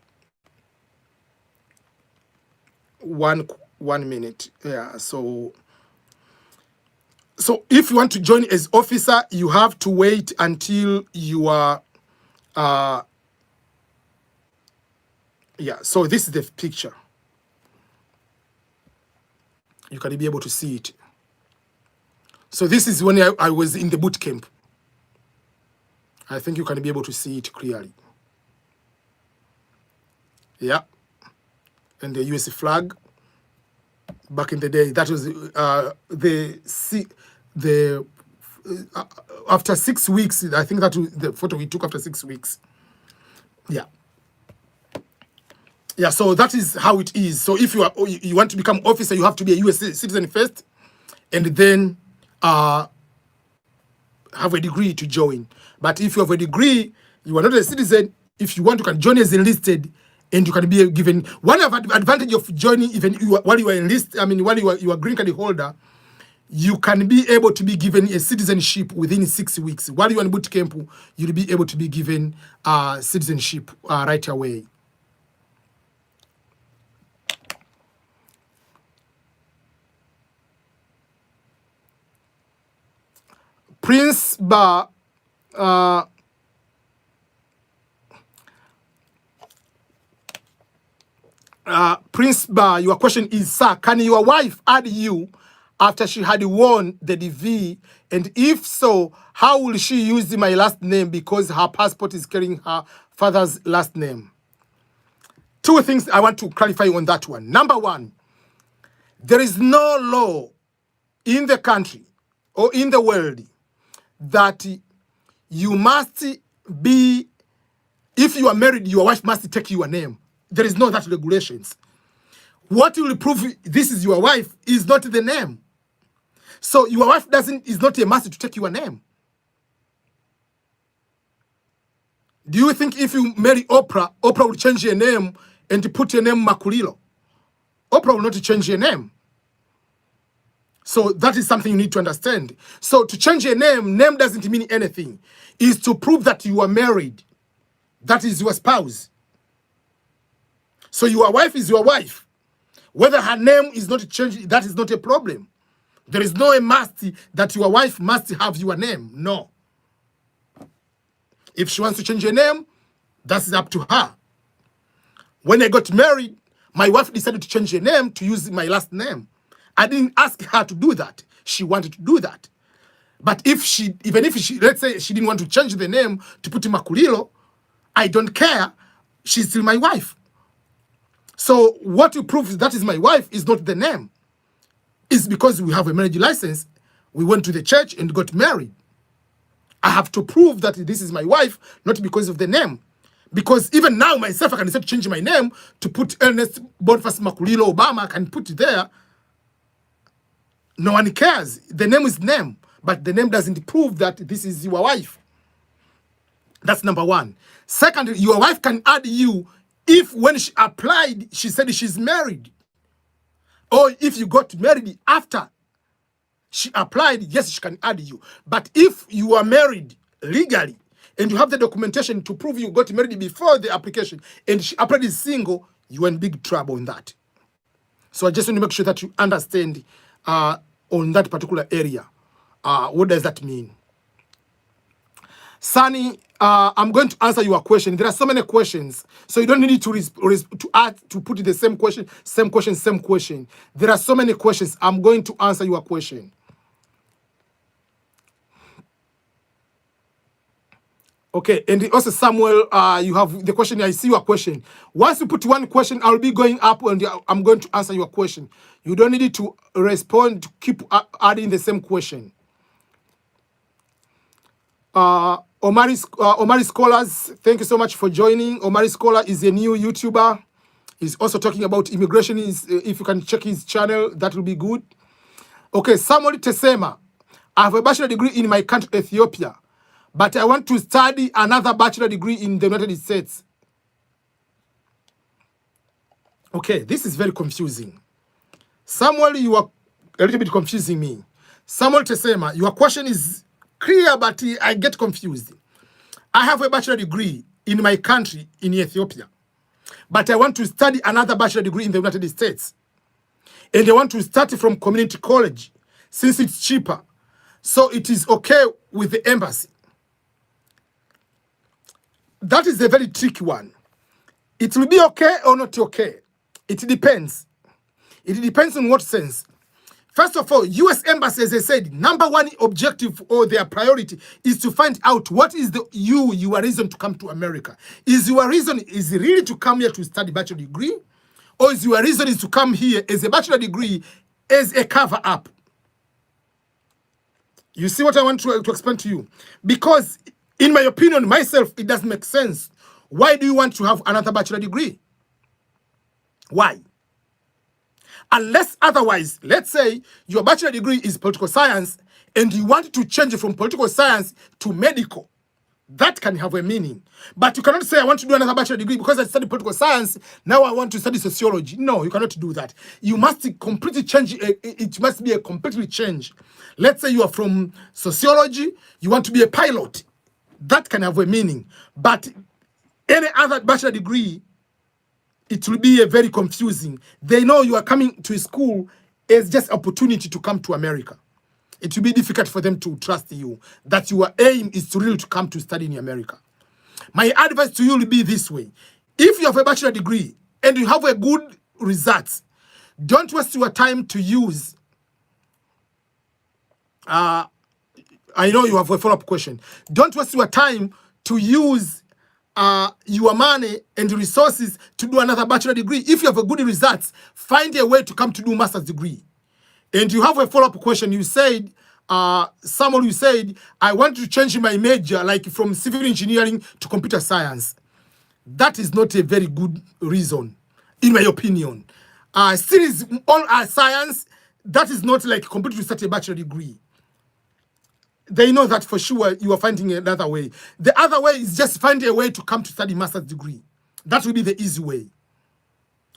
one minute. Yeah. So if you want to join as officer, you have to wait until you are. Yeah. So this is the picture. You can be able to see it. So this is when I was in the boot camp. I think you can be able to see it clearly. Yeah. And the US flag. Back in the day, that was after 6 weeks. I think that was the photo we took after 6 weeks. Yeah. Yeah, so that is how it is. So if you want to become officer, you have to be a US citizen first, and then have a degree to join. But if you have a degree, you are not a citizen. If you want, you can join as enlisted, and you can be given one advantage of joining even while you are enlisted. I mean, while you are green card holder, you can be able to be given a citizenship within 6 weeks. While you are in boot camp, you'll be able to be given citizenship right away. Prince Bar, Prince Bar, your question is, sir, can your wife add you after she had won the DV? And if so, how will she use my last name because her passport is carrying her father's last name? Two things I want to clarify on that one. Number one, there is no law in the country or in the world that you must be, if you are married, your wife must take your name. There is no that regulations. What will prove this is your wife is not the name. So your wife is not a must to take your name. Do you think if you marry Oprah, Oprah will change your name and put your name Makulilo? Oprah will not change your name. So that is something you need to understand. So to change your name doesn't mean anything. It's to prove that you are married. That is your spouse. So your wife is your wife. Whether her name is not changed, that is not a problem. There is no must that your wife must have your name. No. If she wants to change her name, that's up to her. When I got married, my wife decided to change her name to use my last name. I didn't ask her to do that. She wanted to do that. But even if she, let's say she didn't want to change the name to put Makulilo, I don't care. She's still my wife. So what you prove that is my wife is not the name. It's because we have a marriage license. We went to the church and got married. I have to prove that this is my wife, not because of the name. Because even now myself, I can decide to change my name to put Ernest Boniface Makulilo Obama. I can put it there. No one cares. The name is name, but the name doesn't prove that this is your wife. That's number one. Secondly, your wife can add you if when she applied, she said she's married. Or if you got married after she applied, yes, she can add you. But if you are married legally and you have the documentation to prove you got married before the application and she applied as single, you are in big trouble in that. So I just want to make sure that you understand on that particular area. What does that mean? Sunny, I'm going to answer your question. There are so many questions, so you don't need to put the same question. There are so many questions. I'm going to answer your question. Okay, and also Samuel, you have the question. I see your question. Once you put one question, I'll be going up and I'm going to answer your question. You don't need to respond, keep adding the same question. Omari Scholars, thank you so much for joining. Omari Scholar is a new YouTuber. He's also talking about immigration. If you can check his channel, that will be good. Okay, Samuel Tesema, I have a bachelor degree in my country, Ethiopia, but I want to study another bachelor degree in the United States. Okay, this is very confusing. Samuel, you are a little bit confusing me. Samuel Tesema, your question is clear, but I get confused. I have a bachelor degree in my country, in Ethiopia, but I want to study another bachelor degree in the United States. And I want to start from community college since it's cheaper. So it is okay with the embassy. That is a very tricky one. It will be okay or not okay. It depends. It depends on what sense. First of all, U.S. Embassy, as I said, number one objective or their priority is to find out what is your reason to come to America. Is your reason is really to come here to study bachelor degree? Or is your reason is to come here as a bachelor degree as a cover up? You see what I want to explain to you? Because in my opinion, myself, it doesn't make sense. Why do you want to have another bachelor degree? Why? Unless otherwise, let's say your bachelor degree is political science and you want to change it from political science to medical. That can have a meaning. But you cannot say, I want to do another bachelor degree because I studied political science. Now I want to study sociology. No, you cannot do that. You must completely change. It must be a completely change. Let's say you are from sociology. You want to be a pilot. That can have a meaning. But any other bachelor degree, it will be a very confusing. They know you are coming to a school as just opportunity to come to America. It will be difficult for them to trust you, that your aim is to really to come to study in America. My advice to you will be this way. If you have a bachelor degree and you have a good results, don't waste your time to use, I know you have a follow-up question. Don't waste your time to use your money and resources to do another bachelor degree. If you have a good results, find a way to come to do master's degree. And you have a follow-up question. You said, someone you said, I want to change my major, like from civil engineering to computer science. That is not a very good reason, in my opinion. Still is all science. That is not like computer research a bachelor degree. They know that for sure you are finding another way. The other way is just find a way to come to study master's degree. That will be the easy way.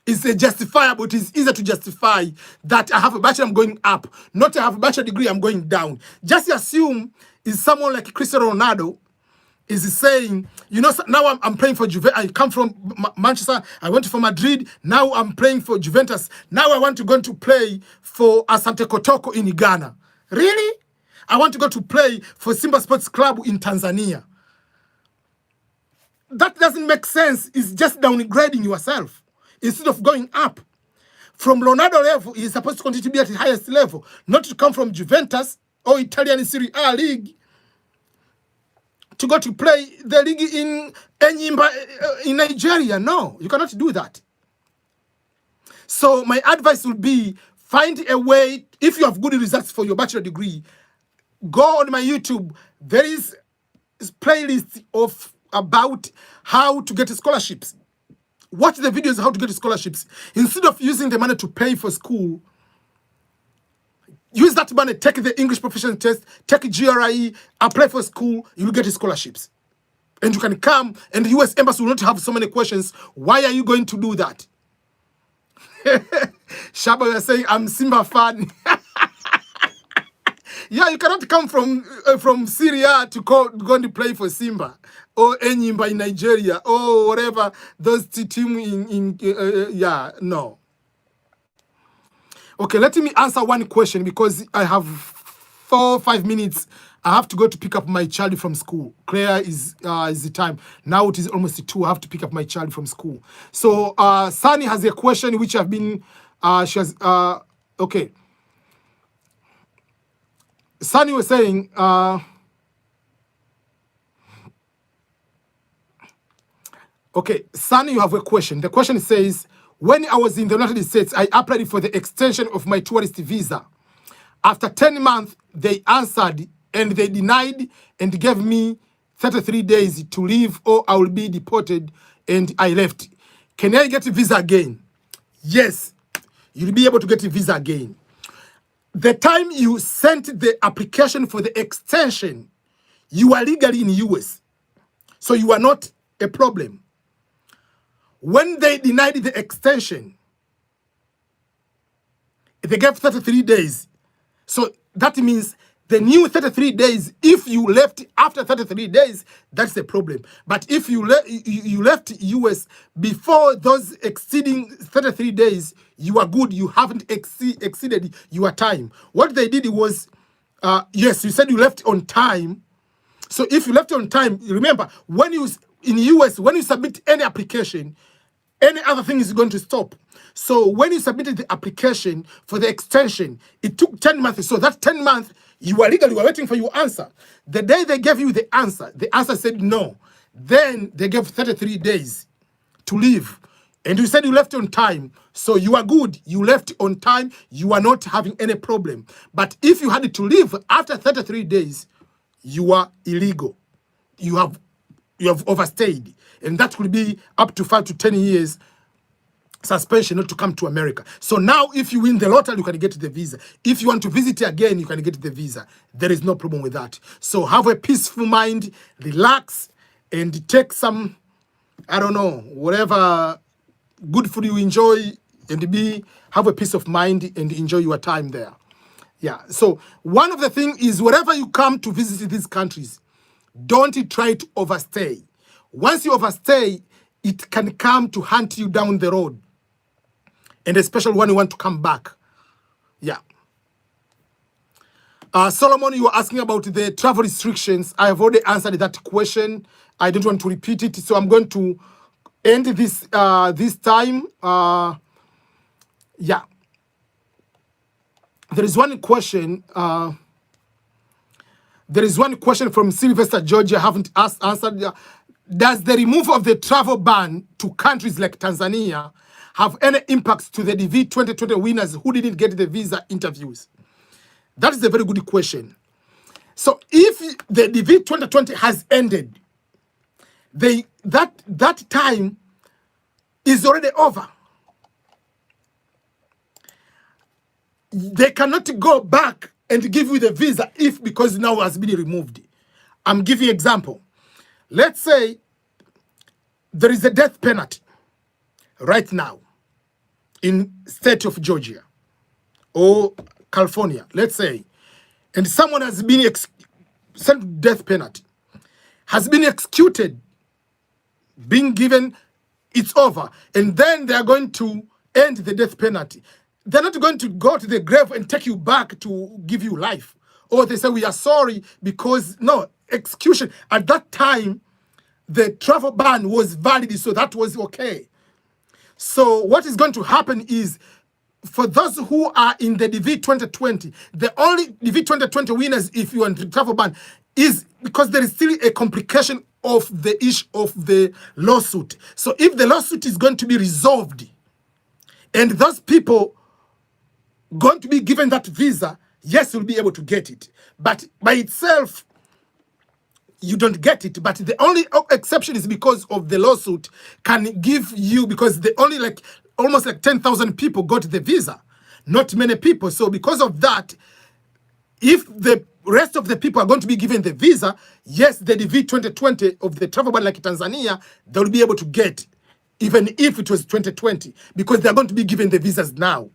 It's justifiable. It is easier to justify that I have a bachelor, I'm going up. Not I have a bachelor degree, I'm going down. Just assume is someone like Cristiano Ronaldo is saying, you know, now I'm playing for Juventus. I come from Manchester. I went for Madrid. Now I'm playing for Juventus. Now I want to go to play for Asante Kotoko in Ghana. Really? I want to go to play for Simba Sports Club in Tanzania. That doesn't make sense. It's just downgrading yourself instead of going up. From Ronaldo level, he's supposed to continue to be at the highest level, not to come from Juventus or Italian Serie A league to go to play the league in Enyimba in Nigeria. No, you cannot do that. So my advice would be find a way. If you have good results for your bachelor degree, go on my YouTube. There is a playlist of about how to get scholarships. Watch the videos how to get scholarships. Instead of using the money to pay for school, use that money, take the English proficiency test, take GRE, apply for school, you'll get scholarships. And you can come, and the US Embassy will not have so many questions. Why are you going to do that? Shaba, you're saying, I'm Simba fan. Yeah, you cannot come from Syria to go and play for Simba or Enyimba in Nigeria or whatever those team yeah, no. Okay, let me answer one question because I have 4 or 5 minutes. I have to go to pick up my child from school. Claire is the time. Now it is almost 2. I have to pick up my child from school. So Sunny has a question which I've been, she has, okay. Sunny was saying, okay, Sunny, you have a question. The question says, when I was in the United States, I applied for the extension of my tourist visa. After 10 months, they answered and they denied and gave me 33 days to leave or I will be deported, and I left. Can I get a visa again? Yes, you'll be able to get a visa again. The time you sent the application for the extension, You are legally in US. So you are not a problem. When they denied the extension, they gave 33 days. So that means the new 33 days, if you left after 33 days, that's the problem. But if you left US before those exceeding 33 days, you are good. You haven't exceeded your time. What they did was, yes, you said you left on time. So if you left on time, remember, when you in US, when you submit any application, any other thing is going to stop. So when you submitted the application for the extension, it took 10 months. So that 10 months, you were legally waiting for your answer. The day they gave you the answer said no. Then they gave 33 days to leave. And you said you left on time. So you are good. You left on time. You are not having any problem. But if you had to leave after 33 days, you are illegal. You have overstayed. And that could be up to 5 to 10 years suspension not to come to America. So now if you win the lottery, you can get the visa. If you want to visit again, you can get the visa. There is no problem with that. So have a peaceful mind, relax, and take some, I don't know, whatever good food you enjoy, and have a peace of mind and enjoy your time there. Yeah, so one of the things is wherever you come to visit these countries, don't try to overstay. Once you overstay, it can come to hunt you down the road. And especially when you want to come back. Yeah. Solomon, you were asking about the travel restrictions. I have already answered that question. I don't want to repeat it. So I'm going to end this this time. Yeah. There is one question. There is one question from Sylvester, Georgia. I haven't answered. Does the removal of the travel ban to countries like Tanzania have any impacts to the DV 2020 winners who didn't get the visa interviews? That is a very good question. So if the DV 2020 has ended, that time is already over. They cannot go back and give you the visa because now it has been removed. I'm giving you an example. Let's say there is a death penalty right now in state of Georgia or California, let's say, and someone has been sent to death penalty, has been executed, being given, it's over, and then they are going to end the death penalty. They're not going to go to the grave and take you back to give you life. Or they say, we are sorry because, no, execution. At that time, the travel ban was valid, so that was okay. So what is going to happen is, for those who are in the DV 2020, the only DV 2020 winners, if you want to travel ban, is because there is still a complication of the issue of the lawsuit. So if the lawsuit is going to be resolved, and those people going to be given that visa, yes, you'll be able to get it. But by itself, you don't get it. But the only exception is because of the lawsuit can give you, because the only almost 10,000 people got the visa, not many people. So because of that, if the rest of the people are going to be given the visa, yes, the DV 2020 of the travel ban like Tanzania, they'll be able to get, even if it was 2020, because they're going to be given the visas now.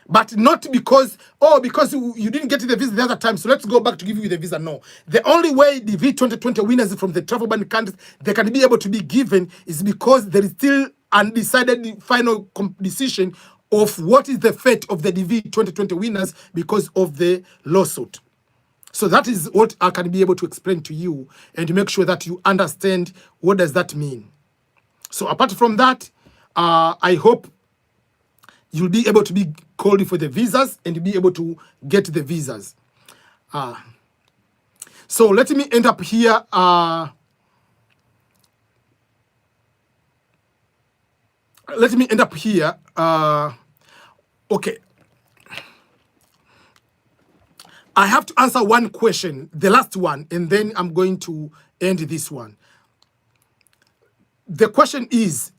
But not because, because you didn't get the visa the other time, so let's go back to give you the visa. No. The only way the DV 2020 winners from the travel ban countries, they can be able to be given is because there is still undecided final decision of what is the fate of the DV 2020 winners because of the lawsuit. So that is what I can be able to explain to you and to make sure that you understand what does that mean. So apart from that, I hope you'll be able to be called for the visas and be able to get the visas. So let me end up here. Let me end up here. Okay. I have to answer one question, the last one, and then I'm going to end this one. The question is,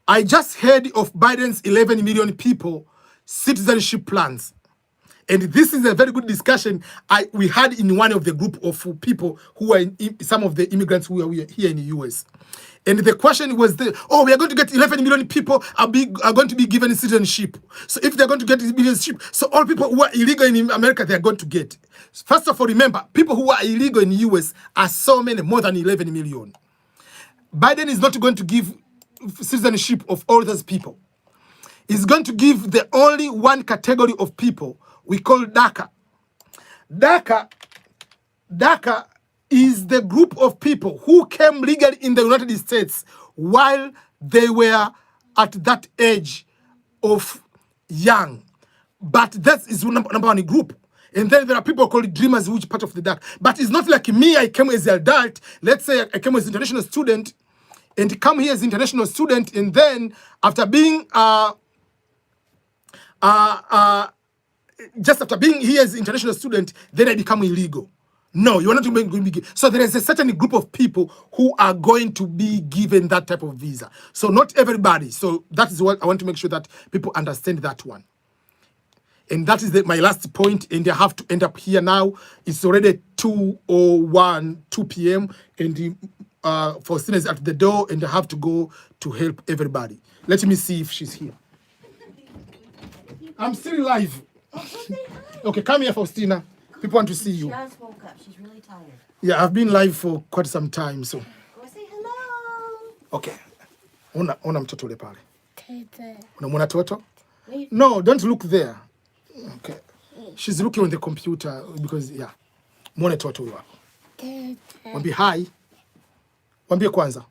I just heard of Biden's 11 million people citizenship plans, And this is a very good discussion we had in one of the group of people who are some of the immigrants who are here in the US. And the question was, we are going to get 11 million people are going to be given citizenship. So if they're going to get citizenship, so all people who are illegal in America, they're going to get. First of all, remember, people who are illegal in the US are so many, more than 11 million. Biden is not going to give citizenship of all those people. He's going to give the only one category of people we call DACA. DACA is the group of people who came legally in the United States while they were at that age of young. But that is number one group. And then there are people called dreamers, which part of the DACA. But it's not like me, I came as an adult. Let's say I came as an international student and come here as an international student. And then after being just after being here as an international student, then I become illegal. No, you're not going to be. So there is a certain group of people who are going to be given that type of visa. So not everybody. So that is what I want to make sure that people understand that one. And that is my last point. And I have to end up here now. It's already 2 p.m. And Faustina is at the door, and I have to go to help everybody. Let me see if she's here. I'm still live. Okay, come here, Faustina. People want to see you. She just woke up. She's really tired. Yeah, I've been live for quite some time, so. Go say hello. Okay. Ona mtoto ule pale. Unamwona toto? No, don't look there. Okay. She's looking on the computer because, yeah. Mwone toto huyo hapo. Wambie hi. Wambie kwanza.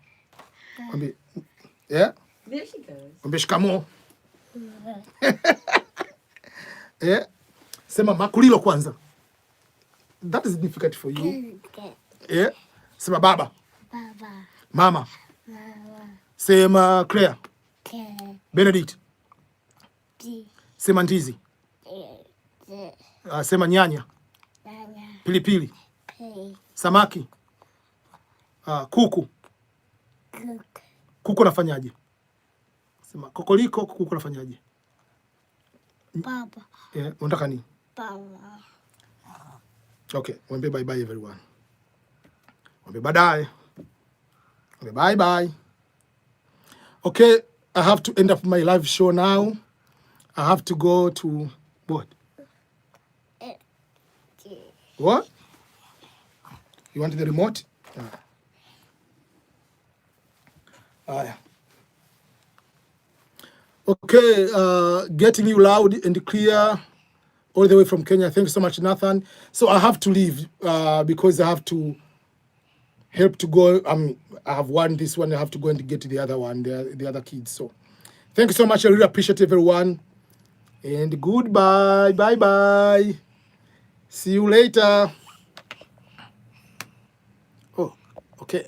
Wambie, yeah? There she goes. Wambie shikamo. Yeah. Sema makulilo kwanza. That is difficult for you. Yeah. Sema baba. Baba. Mama. Mama. Sema Claire. Claire. Benedict. D. Sema ndizi. D. Sema nyanya. Nyanya. Pilipili. P. Samaki. Kuku. Cook. Kuku nafanyaje? Sema kokoliko, kuku nafanyaje? Baba. Yeah, unataka nini? Baba. Okay, wambie bye bye everyone. Wambie baadaye. Wambie bye bye. Okay, I have to end up my live show now. I have to go to what? What? You want the remote? Yeah. Okay, getting you loud and clear all the way from Kenya. Thank you so much, Nathan. So I have to leave because I have to help to go. I have won this one. I have to go and get the other one, the other kids. So thank you so much. I really appreciate everyone. And goodbye. Bye-bye. See you later. Oh, okay.